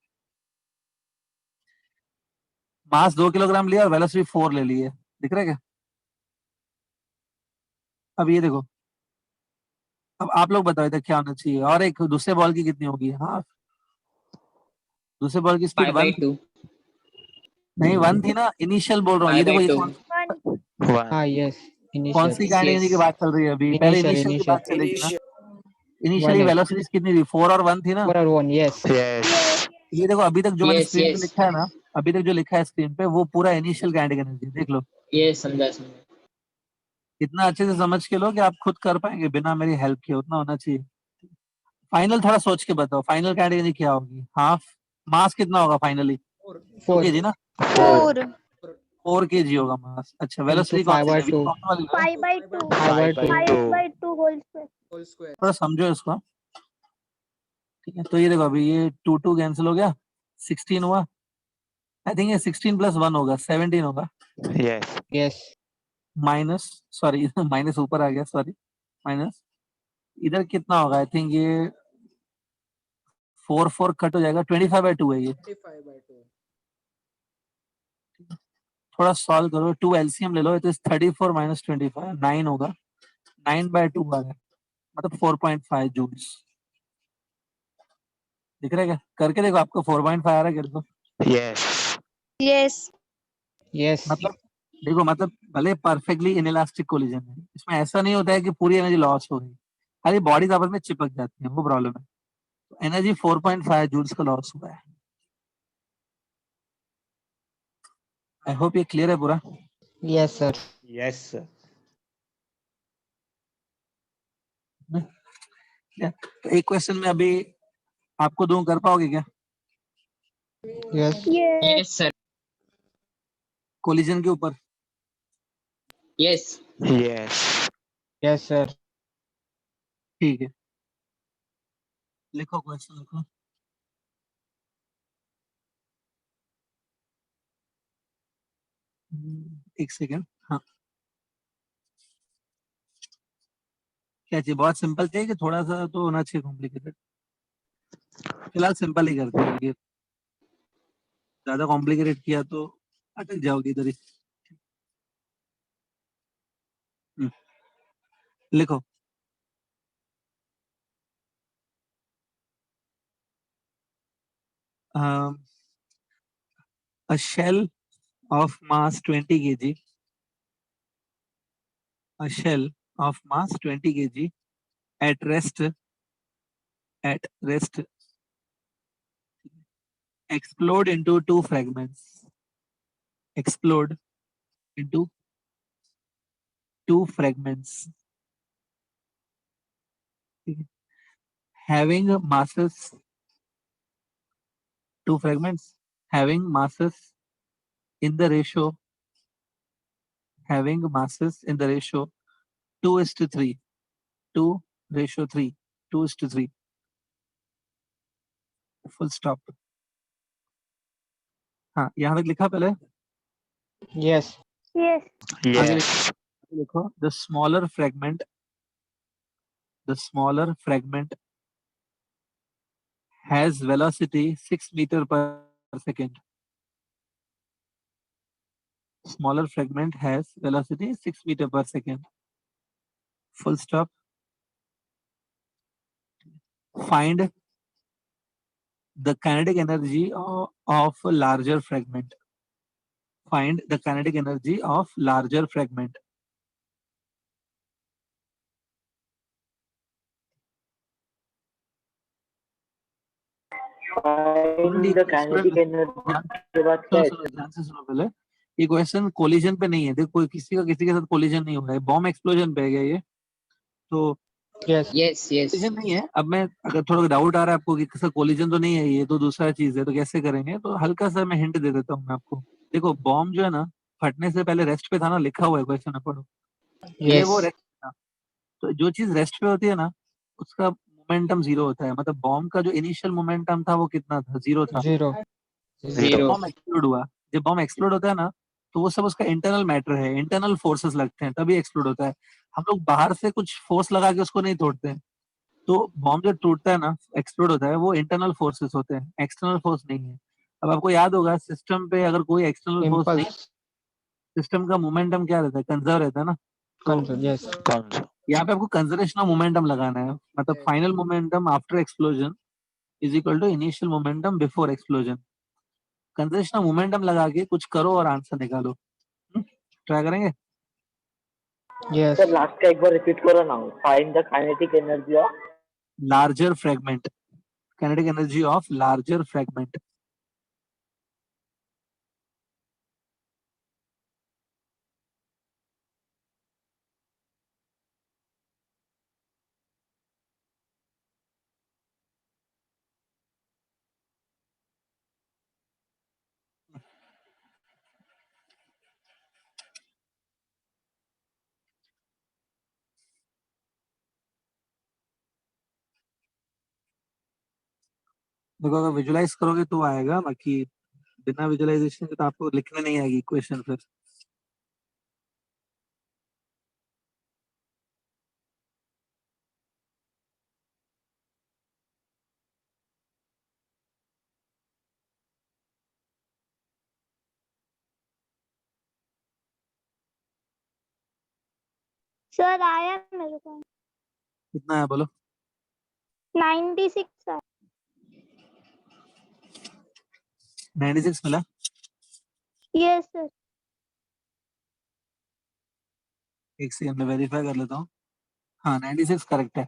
मास 2 किलोग्राम लिया और वेलोसिटी 4 ले ली है, दिख रहा है क्या? अब ये देखो, अब आप लोग बताओ इधर क्या होना चाहिए, और एक दूसरे बॉल की कितनी होगी? हाफ। दूसरे बॉल की स्पीड 1 5/2. नहीं 1 थी ना, इनिशियल बोल रहा हूँ। ये देखो ये 5/2. कौन, 1 हाँ, yes. कौन Initial. सी कैटेगरी की Yes. बात चल रही है अभी? पहले Initial. इनिशियल की Initial. बात चलेगी ना। इनिशियल इनिशियली 1 है. वेलोसिटी कितनी थी? 4 और 1 थी ना। 4 और 1. Yes. Yes. Yes. ये देखो अभी तक जो मैंने Yes. स्क्रीन पे Yes. लिखा है ना, अभी तक जो लिखा है स्क्रीन पे वो पूरा इनिशियल काइनेटिक एनर्जी, देख लो। Yes, समझा समझा. इतना अच्छे से समझ के लो कि आप खुद कर पाएंगे बिना मेरी हेल्प के, उतना होना चाहिए। फाइनल थोड़ा सोच के बताओ, फाइनल काइनेटिक एनर्जी क्या होगी? हाफ मास कितना होगा फाइनली? 2 4 केजी ना, 4. 4 केजी होगा मास। अच्छा into वेलोसिटी कौन 5 सी by है? 2. 5/2. 5 by 2. 5/2 whole square. थोड़ा समझो इसको, ठीक है? तो ये देखो अभी ये 2 कैंसिल हो गया, 16 हुआ। आई थिंक ये 16 प्लस 1 होगा, 17 होगा। Yes. Yes. Minus, sorry minus ऊपर आ गया, सॉरी माइनस। इधर कितना होगा? आई थिंक ये 4 कट हो जाएगा, 25/2 है ये। थोड़ा सॉल्व करो, 2 एलसीएम ले लो, इट इज 34 माइनस 25, 9 होगा। 9/2 आ रहा है, मतलब 4.5 जूल्स। दिख रहा है क्या? करके देखो, आपको 4.5 आ रहा है क्या? देखो Yes. Yes. Yes. मतलब देखो, मतलब भले परफेक्टली इनइलास्टिक कोलिजन है, इसमें ऐसा नहीं होता है कि पूरी एनर्जी लॉस हो गई, खाली बॉडीज आपस में चिपक जाती है, वो प्रॉब्लम है। तो एनर्जी 4.5 जूल्स का लॉस हुआ है। आई होप ये क्लियर है पूरा। Yes, sir. Yes, sir. तो एक क्वेश्चन में अभी आपको दूं, कर पाओगे क्या? Yes. Yes. Yes, sir. Collision के ऊपर। Yes. Yes. Yes, sir. ठीक है, लिखो क्वेश्चन लिखो। एक सेकेंड। हाँ, क्या चाहिए? बहुत सिंपल चाहिए कि थोड़ा सा तो होना चाहिए कॉम्प्लिकेटेड? फिलहाल सिंपल ही करते हैं, ये ज्यादा कॉम्प्लिकेटेड किया तो अटक जाओगे इधर ही। लिखो, a shell of mass 20 kg, a shell of mass 20 kg at rest explode into 2 fragments, explode into 2 fragments having masses, 2 fragments having masses in the ratio, having masses in the ratio 2:3, 2:3, 2:3, full stop। हाँ, यहाँ तक लिखा पहले? Yes. Yes. Yes. देखो, the smaller fragment has velocity 6 meter per second. Smaller fragment has velocity 6 meter per second. Full stop. Find the kinetic energy of a larger fragment. Find the kinetic energy of larger fragment. ध्यान से सुनो पहले, ये question collision पे नहीं है। देखो, कोई किसी के साथ कोलिजन नहीं हो रहा है, बॉम्ब एक्सप्लोजन पे है क्या ये? तो Yes. Yes. Yes. कोलिजन नहीं है। अब मैं, अगर थोड़ा डाउट आ रहा है आपको कि किसी कोलिजन तो नहीं है, ये तो दूसरा चीज है, तो कैसे करेंगे? तो हल्का सा मैं हिंट दे देता हूँ मैं आपको। देखो, बॉम्ब जो है ना, फटने से पहले रेस्ट पे था ना, लिखा हुआ है क्वेश्चन में, पढ़ो। ये Yes. वो रेस्ट था। तो जो चीज रेस्ट पे होती है ना, उसका मोमेंटम जीरो होता है। मतलब बॉम्ब का जो इनिशियल मोमेंटम था वो कितना था? जीरो था। zero. Zero. बॉम्ब एक्सप्लोड हुआ, जब बॉम्ब एक्सप्लोड होता है ना, तो वो सब उसका इंटरनल मैटर है, इंटरनल फोर्सेस लगते हैं तभी एक्सप्लोड होता है। हम लोग बाहर से कुछ फोर्स लगा के उसको नहीं तोड़ते हैं। तो बॉम्ब जब टूटता है ना, एक्सप्लोड होता है, वो इंटरनल फोर्सेस होते हैं, एक्सटर्नल फोर्स नहीं है। अब आपको याद होगा सिस्टम पे अगर कोई एक्सटर्नल फोर्स नहीं, Impulse. सिस्टम का मोमेंटम क्या रहता है? कंजर्व रहता है ना। तो Yes. Cons. यहाँ पे आपको कंजर्वेशन ऑफ मोमेंटम लगाना है। मतलब final momentum after explosion is equal to initial momentum before explosion. Conservation of momentum लगा के कुछ करो और आंसर निकालो। ट्राई करेंगे? Yes. सर लास्ट का एक बार रिपीट करो ना, find the kinetic energy of larger fragment, kinetic energy of larger fragment. देखो अगर विजुलाइज करोगे तो आएगा, बाकी बिना विजुलाइजेशन के तो आपको लिखने नहीं आएगी क्वेश्चन फिर। सर आया मेरे को कितना है बोलो? 96 है। 96 मिला? Yes sir. एक सेकंड में वेरीफाई कर लेता हूँ। हाँ 96 करेक्ट है।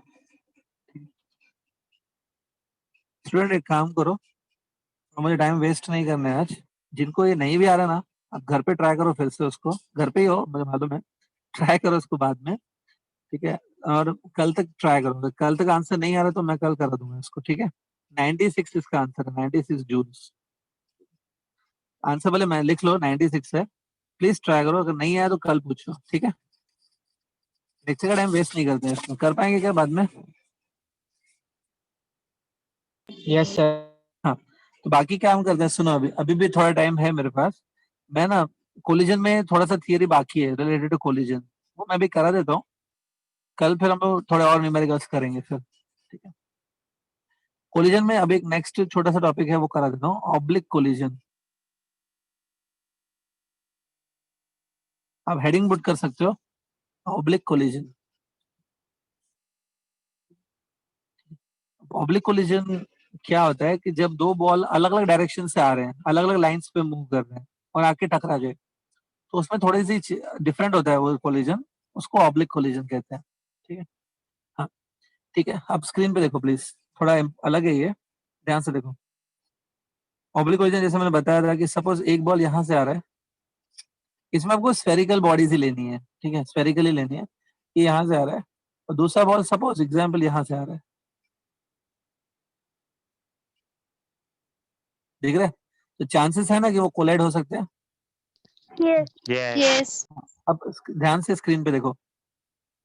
स्टूडेंट एक काम करो, तो मुझे टाइम वेस्ट नहीं करना है आज। जिनको ये नहीं भी आ रहा ना, आप घर पे ट्राई करो फिर से उसको। घर पे ही हो मुझे मालूम है, ट्राई करो उसको बाद में, ठीक है? और कल तक ट्राई करूंगा। कल तक आंसर नहीं आ रहा तो मैं कल करा दूंगा इसको, ठीक है? 96 इसका आंसर है, 96 जून। आंसर भले मैं लिख लो 96 है, प्लीज ट्राई करो। अगर नहीं आया तो कल पूछो, ठीक है? लेक्चर का टाइम वेस्ट नहीं करते हैं इसमें। कर पाएंगे क्या बाद में? Yes, sir. हाँ, तो बाकी क्या हम करते हैं, सुनो अभी अभी भी थोड़ा टाइम है मेरे पास। मैं ना कोलिजन में थोड़ा सा थियरी बाकी है रिलेटेड टू कोलिजन, वो मैं भी करा देता हूँ। कल फिर हम लोग थोड़े और न्यूमेरिकल्स करेंगे फिर, ठीक है? कोलिजन में अभी एक नेक्स्ट छोटा सा टॉपिक है वो करा देता हूँ, ऑब्लिक कोलिजन। आप हेडिंग पुट कर सकते हो, ऑब्लिक कोलिजन। ऑब्लिक कोलिजन क्या होता है कि जब दो बॉल अलग अलग डायरेक्शन से आ रहे हैं, अलग अलग लाइंस पे मूव कर रहे हैं और आके टकरा गए, तो उसमें थोड़ी सी डिफरेंट होता है वो कोलिजन, उसको ऑब्लिक कोलिजन कहते हैं, ठीक है? हाँ ठीक है, आप स्क्रीन पे देखो प्लीज, थोड़ा अलग है ये, ध्यान से देखो। ऑब्लिक कोलिजन जैसे मैंने बताया था कि सपोज एक बॉल यहाँ से आ रहा है, इसमें आपको स्फेरिकल बॉडीज ही लेनी है, ठीक है? स्फेरिकल ही लेनी है, ये यहाँ से आ रहा है और दूसरा बॉल सपोज एग्जाम्पल यहाँ से आ रहा है, देख रहे हैं? तो चांसेस है ना कि वो कोलाइड हो सकते हैं। Yes Yes. Yes. अब ध्यान से स्क्रीन पे देखो,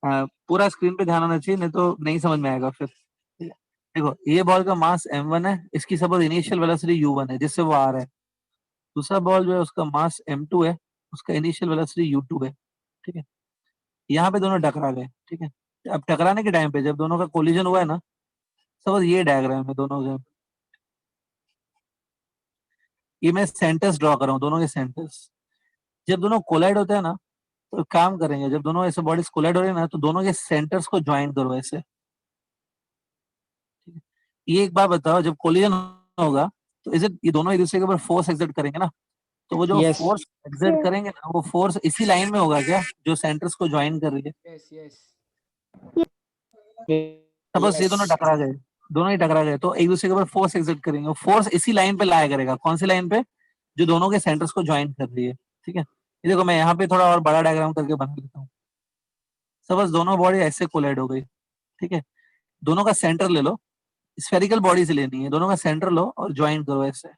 पूरा स्क्रीन पे ध्यान आना चाहिए, नहीं तो नहीं समझ में आएगा फिर। देखो ये बॉल का मास m1 है, इसकी सपोज इनिशियल वेलोसिटी u1 है जिससे वो आ रहा है। दूसरा बॉल जो है उसका मास m2 है, उसका इनिशियल वेलोसिटी u2 है, ठीक है? यहाँ पे दोनों टकरा गए, ठीक है? अब टकराने के टाइम पे जब दोनों का कोलिजन हुआ है ना, सपोज ये डायग्राम है दोनों का, ये मैं सेंटर्स ड्रॉ कर रहा हूँ, दोनों के सेंटर्स। जब दोनों कोलाइड होते हैं ना, तो काम करेंगे, जब दोनों ऐसे बॉडीज कोलाइड हो रही है ना, तो दोनों के सेंटर्स को ज्वाइन करो ऐसे। ये एक बात बताओ, जब कोलिजन होगा तो इज इट, ये दोनों एक दूसरे के ऊपर फोर्स एक्सर्ट करेंगे ना, तो वो जो Yes. फोर्स एक्सर्ट करेंगे ना, वो फोर्स इसी लाइन में होगा क्या जो सेंटर्स को ज्वाइन कर रही है? Yes, yes. सपोज ये दोनों टकरा गए, दोनों ही टकरा गए, तो एक दूसरे के ऊपर फोर्स एक्सर्ट करेंगे, वो फोर्स इसी लाइन पे लाया करेगा। कौन सी लाइन पे? जो दोनों के सेंटर्स को ज्वाइन कर रही है, ठीक है? ये देखो मैं यहाँ पे थोड़ा और बड़ा डायग्राम करके बना लेता हूँ। सपोज दोनों बॉडी ऐसे कोलाइड हो गई, ठीक है? दोनों का सेंटर ले लो, स्फेरिकल बॉडी से लेनी है, दोनों का सेंटर लो और ज्वाइन करो ऐसे।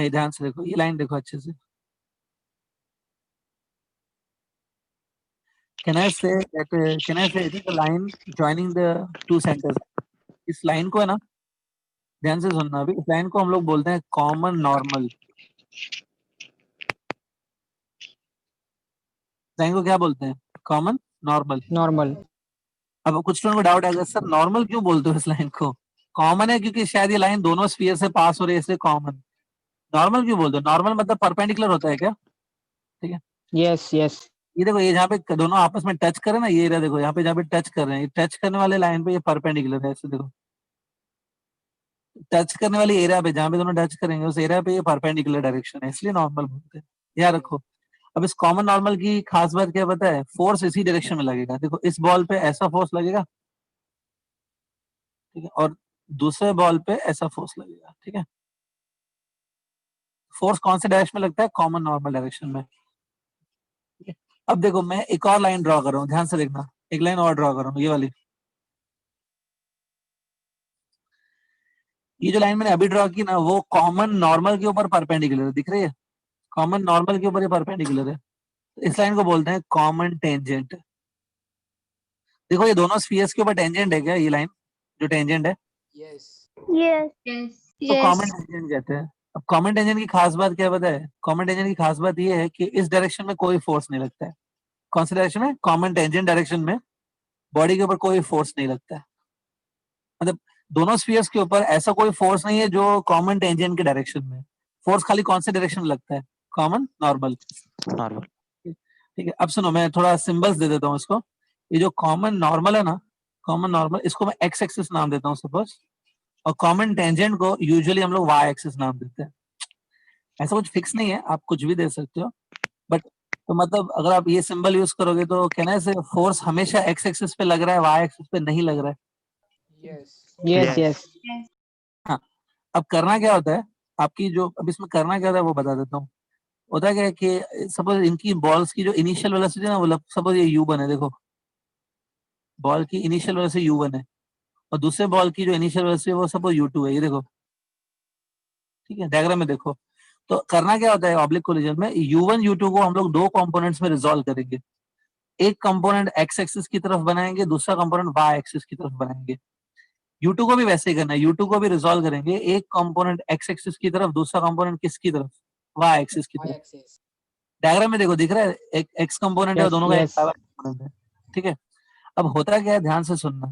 ध्यान से देखो, ये लाइन देखो अच्छे से। can I say it is a line joining the two centers? इस लाइन को है ना, ध्यान से सुनना अभी, इस लाइन को हम लोग बोलते हैं कॉमन नॉर्मल। लाइन को क्या बोलते हैं? Common normal. नॉर्मल। अब कुछ लोगों को डाउट आएगा, सर नॉर्मल क्यों बोलते हो इस लाइन को? कॉमन है क्योंकि शायद ये लाइन दोनों स्फीयर से पास हो रही है, इसलिए कॉमन। नॉर्मल क्यों बोलते हो? नॉर्मल मतलब परपेंडिकुलर होता है क्या? ठीक है, यस यस। ये देखो, ये जहाँ पे दोनों आपस में टच कर रहे हैं ना, ये एरिया देखो, यहाँ पे जहाँ पे टच कर रहे हैं, ये टच करने वाले लाइन पे ये परपेंडिकुलर है, ऐसे देखो, टच करने वाली एरिया पे जहाँ पे दोनों टच करेंगे उस एरिया पे ये परपेंडिकुलर डायरेक्शन है, इसलिए नॉर्मल बोलते हैं। याद रखो। अब इस कॉमन नॉर्मल की खास बात क्या पता है? फोर्स इसी डायरेक्शन में लगेगा। देखो इस बॉल पे ऐसा फोर्स लगेगा, ठीक है, और दूसरे बॉल पे ऐसा फोर्स लगेगा, ठीक है। फोर्स कौन से डायरेक्शन में लगता है? कॉमन नॉर्मल डायरेक्शन में। ठीक है? अब देखो मैं एक और लाइन ड्रॉ कर रहा हूँ, ध्यान से देखना, एक लाइन और ड्रॉ कर रहा हूँ, ये वाली। ये जो लाइन मैंने अभी ड्रॉ की ना, वो कॉमन नॉर्मल के ऊपर परपेंडिकुलर है, दिख रही है? कॉमन नॉर्मल के ऊपर ये परपेंडिकुलर है, इस लाइन को बोलते हैं कॉमन टेंजेंट। देखो ये दोनों स्फीयर्स के ऊपर टेंजेंट है क्या? ये लाइन जो टेंजेंट है, Yes. Yes. तो कॉमन टेंजेंट कहते हैं। अब कॉमन टेंजेंट की खास बात क्या पता है? कॉमन टेंजेंट की खास बात ये है कि इस डायरेक्शन में कोई फोर्स नहीं लगता है। कौन सी डायरेक्शन में? कॉमन टेंजेंट डायरेक्शन में बॉडी के ऊपर कोई फोर्स नहीं लगता है। मतलब दोनों स्फीयर्स के ऊपर ऐसा कोई फोर्स नहीं है जो कॉमन टेंजेंट के डायरेक्शन में। फोर्स खाली कौन से डायरेक्शन में लगता है? Common normal. नॉर्मल। ठीक है, अब सुनो, मैं थोड़ा सिंबल्स दे देता हूँ इसको। ये जो कॉमन नॉर्मल है ना, कॉमन नॉर्मल, इसको मैं एक्स एक्सिस नाम देता हूँ सपोज, और कॉमन टेंजेंट को यूजुअली हम लोग वाई एक्सिस नाम देते हैं। ऐसा कुछ फिक्स नहीं है, आप कुछ भी दे सकते हो, बट तो मतलब अगर आप ये सिंबल यूज करोगे तो कहना है फोर्स हमेशा एक्स एक्सिस पे लग रहा है, वाई एक्सिस पे नहीं लग रहा है। Yes. Yes Yes. यस। हाँ, अब करना क्या होता है, आपकी जो अब इसमें करना क्या होता है वो बता देता हूँ। होता क्या है कि सपोज इनकी बॉल्स की जो इनिशियल वेलोसिटी है ना, वो सपोज ये u1 है, देखो बॉल की इनिशियल वेलोसिटी u1 है, और दूसरे बॉल की जो इनिशियल वेलोसिटी है वो सपोज u2 है, ये देखो, ठीक है, डायग्राम में देखो। तो करना क्या होता है ऑब्लिक कोलिजन में, u1 u2 को हम लोग दो कंपोनेंट्स में रिजॉल्व करेंगे। एक कंपोनेंट एक्स एक्सिस की तरफ बनाएंगे, दूसरा कंपोनेंट वाई एक्सिस की तरफ बनाएंगे। u2 को भी वैसे ही करना है, u2 को भी रिजॉल्व करेंगे, एक कंपोनेंट एक्स एक्सिस की तरफ, दूसरा कंपोनेंट किसकी तरफ? वाई एक्सिस की Y तरफ। axis. डायग्राम में देखो, दिख रहा है, एक एक्स कंपोनेंट है और यस दोनों का एक यस। वाई कंपोनेंट है, ठीक है। अब होता क्या है, ध्यान से सुनना,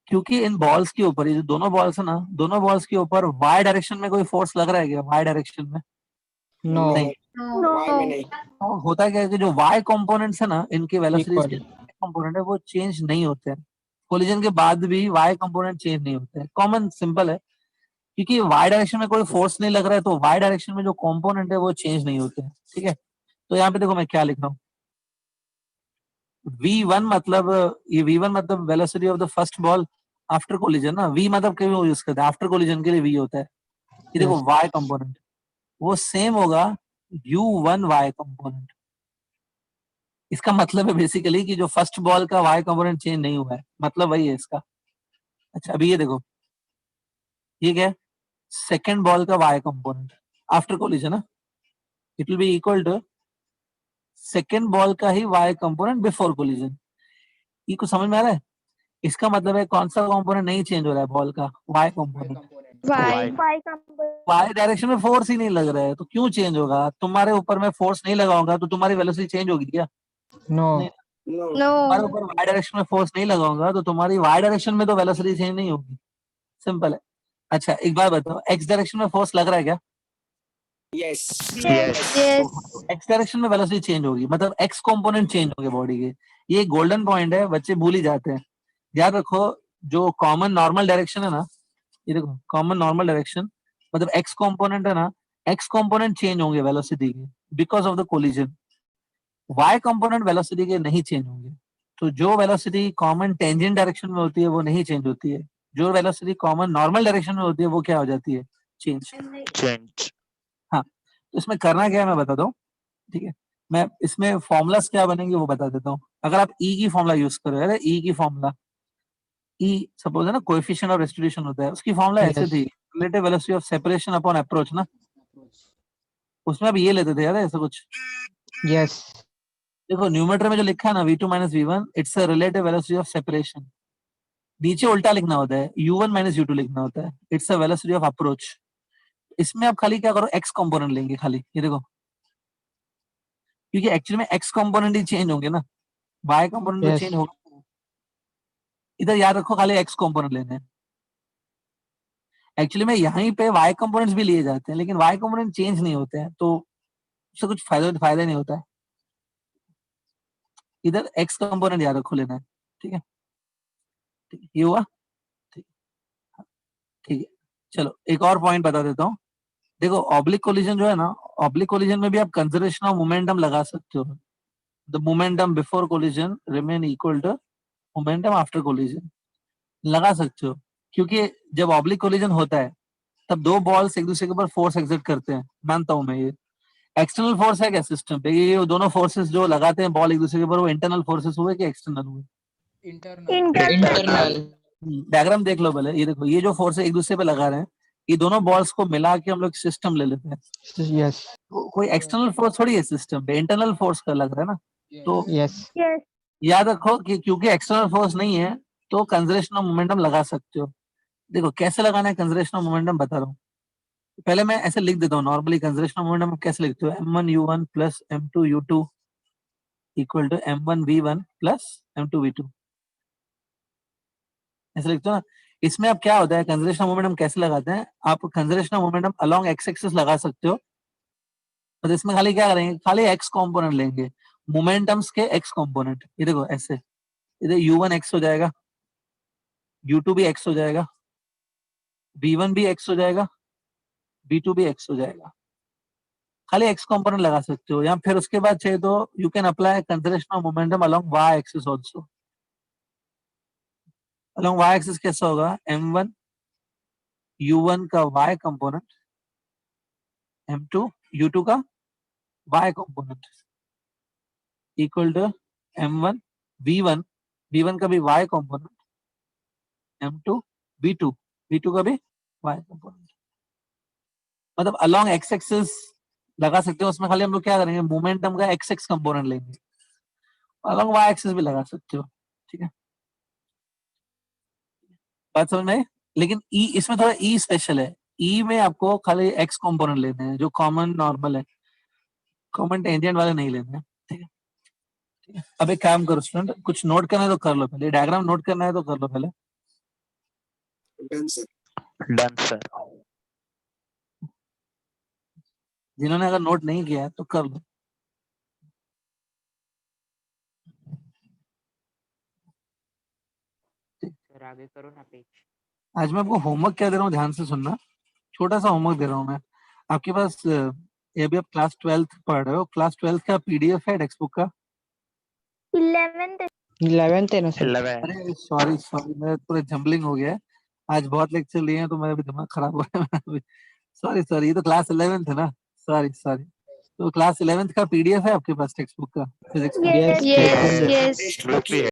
क्योंकि इन बॉल्स के ऊपर, ये जो दोनों बॉल्स है ना, दोनों बॉल्स के ऊपर वाई डायरेक्शन में कोई फोर्स लग रहा है क्या? वाई डायरेक्शन में नो। नहीं। वाई में नहीं। तो होता क्या है कि जो वाई कंपोनेंट्स है ना, इनके वेलोसिटीज के इक्वल। कंपोनेंट है वो चेंज नहीं होते हैं। कोलिजन के बाद भी वाई कंपोनेंट चेंज नहीं होते हैं। कॉमन सिंपल है, क्योंकि वाई डायरेक्शन में कोई फोर्स नहीं लग रहा है, तो वाई डायरेक्शन में जो कंपोनेंट है वो चेंज नहीं होते हैं, ठीक है। तो यहाँ पे देखो मैं क्या लिख रहा हूँ, v1 मतलब, ये v1 मतलब velocity of the first ball after collision ना, v मतलब क्यों यूज करते हैं? आफ्टर कोलिजन के लिए v होता है। ये देखो यस। y कंपोनेंट वो सेम होगा u1 y कंपोनेंट। इसका मतलब है बेसिकली कि जो फर्स्ट बॉल का y कंपोनेंट चेंज नहीं हुआ है, मतलब वही है इसका। अच्छा अभी ये देखो, ये क्या है? सेकेंड बॉल का y कंपोनेंट आफ्टर कोलिजन ना, it will be equal to second ball का ही y कंपोनेंट बिफोर कोलिजन। ये कुछ समझ में आ रहा है? इसका मतलब है कौन सा कंपोनेंट नहीं चेंज हो रहा है बॉल का? y Y component. component. Why? Y component. Y direction में फोर्स ही नहीं लग रहा है, तो क्यों चेंज होगा? तुम्हारे ऊपर मैं फोर्स नहीं लगाऊंगा तो तुम्हारी वेलोसिटी चेंज होगी क्या? नो। नहीं। नो। तुम्हारे ऊपर वाई डायरेक्शन में फोर्स नहीं लगाऊंगा तो तुम्हारी वाई डायरेक्शन में तो वेलोसिटी चेंज नहीं होगी। सिंपल है। अच्छा एक बात बताओ, एक्स डायरेक्शन में फोर्स लग रहा है क्या? यस। Yes. एक्स डायरेक्शन में वेलोसिटी चेंज होगी, मतलब एक्स कंपोनेंट चेंज होंगे बॉडी के। ये गोल्डन पॉइंट है, बच्चे भूल ही जाते हैं। याद रखो, जो कॉमन नॉर्मल डायरेक्शन है ना, ये देखो कॉमन नॉर्मल डायरेक्शन मतलब एक्स कंपोनेंट है ना, एक्स कंपोनेंट चेंज होंगे वेलोसिटी के because of the collision. Y component velocity के नहीं चेंज होंगे। तो जो वेलोसिटी कॉमन टेंजेंट डायरेक्शन में होती है वो नहीं चेंज होती है, जो वेलोसिटी कॉमन नॉर्मल डायरेक्शन में होती है वो क्या हो जाती है? चेंज। Change. हाँ, तो इसमें करना क्या है मैं बताता हूँ, ठीक है। मैं इसमें फॉर्मुलास क्या बनेंगे वो बता देता हूँ। अगर आप ई की फॉर्मुला यूज करो, अरे ई की फॉर्मुला, ई सपोज है ना, कोएफिशिएंट ऑफ रेस्टिट्यूशन होता है, उसकी फॉर्मुला ऐसे यस थी, relative velocity of separation upon approach ना, Approach. उसमें अब ये लेते थे यार ऐसा कुछ। यस। देखो न्यूमेटर में जो लिखा है ना v2 minus v1, it's a relative velocity of separation. नीचे उल्टा लिखना होता है, u1 माइनस u2 लिखना होता है, it's a velocity of approach. इसमें आप खाली क्या करो, x कंपोनेंट लेंगे खाली, ये देखो, क्योंकि एक्चुअली में x कंपोनेंट ही चेंज होंगे ना, y कंपोनेंट तो Yes. चेंज होगा। इधर याद रखो खाली x कंपोनेंट लेने हैं। एक्चुअली में यहीं पे y कंपोनेंट्स भी लिए जाते हैं, लेकिन y कंपोनेंट चेंज नहीं होते हैं, तो उससे कुछ फायदा नहीं होता है। इधर x कंपोनेंट याद रखो लेना है, ठीक है, ठीक है, ये हुआ, ठीक ठीक है। चलो एक और पॉइंट बता देता हूँ। देखो ऑब्लिक कोलिजन जो है ना, ऑब्लिक कोलिजन में भी आप कंजर्वेशन ऑफ मोमेंटम लगा सकते हो। The momentum before collision remain equal to momentum after collision, लगा सकते हो, क्योंकि जब ऑब्लिक कोलिजन होता है तब दो बॉल्स एक दूसरे के ऊपर फोर्स एक्सर्ट करते हैं, मानता हूं मैं। ये एक्सटर्नल फोर्स है क्या सिस्टम पे, ये दोनों फोर्सेस जो लगाते हैं बॉल एक दूसरे के ऊपर, वो इंटरनल फोर्सेस हुए कि एक्सटर्नल हुए? Internal. डायग्राम देख लो पहले, ये देखो, ये जो फोर्स एक दूसरे पे लगा रहे हैं, ये दोनों बॉल्स को मिला के हम लोग सिस्टम ले लेते हैं। Yes. तो कोई एक्सटर्नल फोर्स थोड़ी है सिस्टम पे, इंटरनल फोर्स का लग रहा है ना। तो Yes. Yes. याद रखो कि क्योंकि एक्सटर्नल फोर्स नहीं है तो कंजर्वेशन ऑफ मोमेंटम लगा सकते हो। देखो कैसे लगाना है कंजर्वेशन ऑफ मोमेंटम बता रहा हूँ। पहले मैं ऐसे लिख देता हूँ नॉर्मली, कंजर्वेशन ऑफ मोमेंटम कैसे लिखते हो, m1u1 plus m2u2 equal to m1v1 plus m2v2, ऐसे लिखते हो ना। इसमें अब क्या होता है, कंजर्वेशन ऑफ मोमेंटम कैसे लगाते हैं, आप conservation of momentum along x axis लगा सकते हो, और इसमें खाली क्या करेंगे, खाली एक्स कंपोनेंट लेंगे, मोमेंटम्स के एक्स कंपोनेंट। ये देखो ऐसे, इधर u1 x हो जाएगा, u2 भी x हो जाएगा, v1 भी x हो जाएगा, v2 भी x हो जाएगा। खाली x कंपोनेंट लगा सकते हो, या फिर उसके बाद चाहिए तो you can apply conservation of momentum along y axis also. Along y axis कैसा होगा, m1 u1 का y कंपोनेंट, m2 u2 का y component equal to m1 v1, v1 का भी y component, m2 v2, v2 का भी y component. मतलब along x axis लगा सकते हो, उसमें खाली हम लोग क्या करेंगे, मोमेंटम का x एक्स कंपोनेंट लेंगे, अलोंग y एक्सिस भी लगा सकते हो, ठीक है, बात समझ में आई? लेकिन e इसमें थोड़ा e स्पेशल है, e में आपको खाली x कंपोनेंट लेने हैं जो कॉमन नॉर्मल है, कॉमन टेंजेंट वाले नहीं लेने हैं, ठीक है, ठीक है। अब एक काम करो स्टूडेंट, कुछ नोट करना है तो कर लो पहले, डायग्राम नोट करना है तो कर लो पहले। Done, sir. Done, sir. जिन्होंने अगर नोट नहीं किया है तो कर लो। सर आगे करो ना पेज। आज मैं आपको होमवर्क क्या दे रहा हूँ, ध्यान से सुनना, छोटा सा होमवर्क दे रहा हूँ मैं आपके पास। ये अभी आप क्लास 12th पढ़ रहे हो, क्लास 12th का पीडीएफ है टेक्स्ट बुक का? 11th. 11th है ना सर? 11. अरे सॉरी मेरा पूरा जम्बलिंग हो गया है, आज बहुत लेक्चर लिए हैं तो मेरा भी दिमाग खराब हो रहा है। सॉरी, ये तो क्लास 11th है ना, सॉरी। तो क्लास 11th का पीडीएफ है आपके पास टेक्स्ट बुक का, फिजिक्स का? Yes. Yes. Yes. Test book Yes.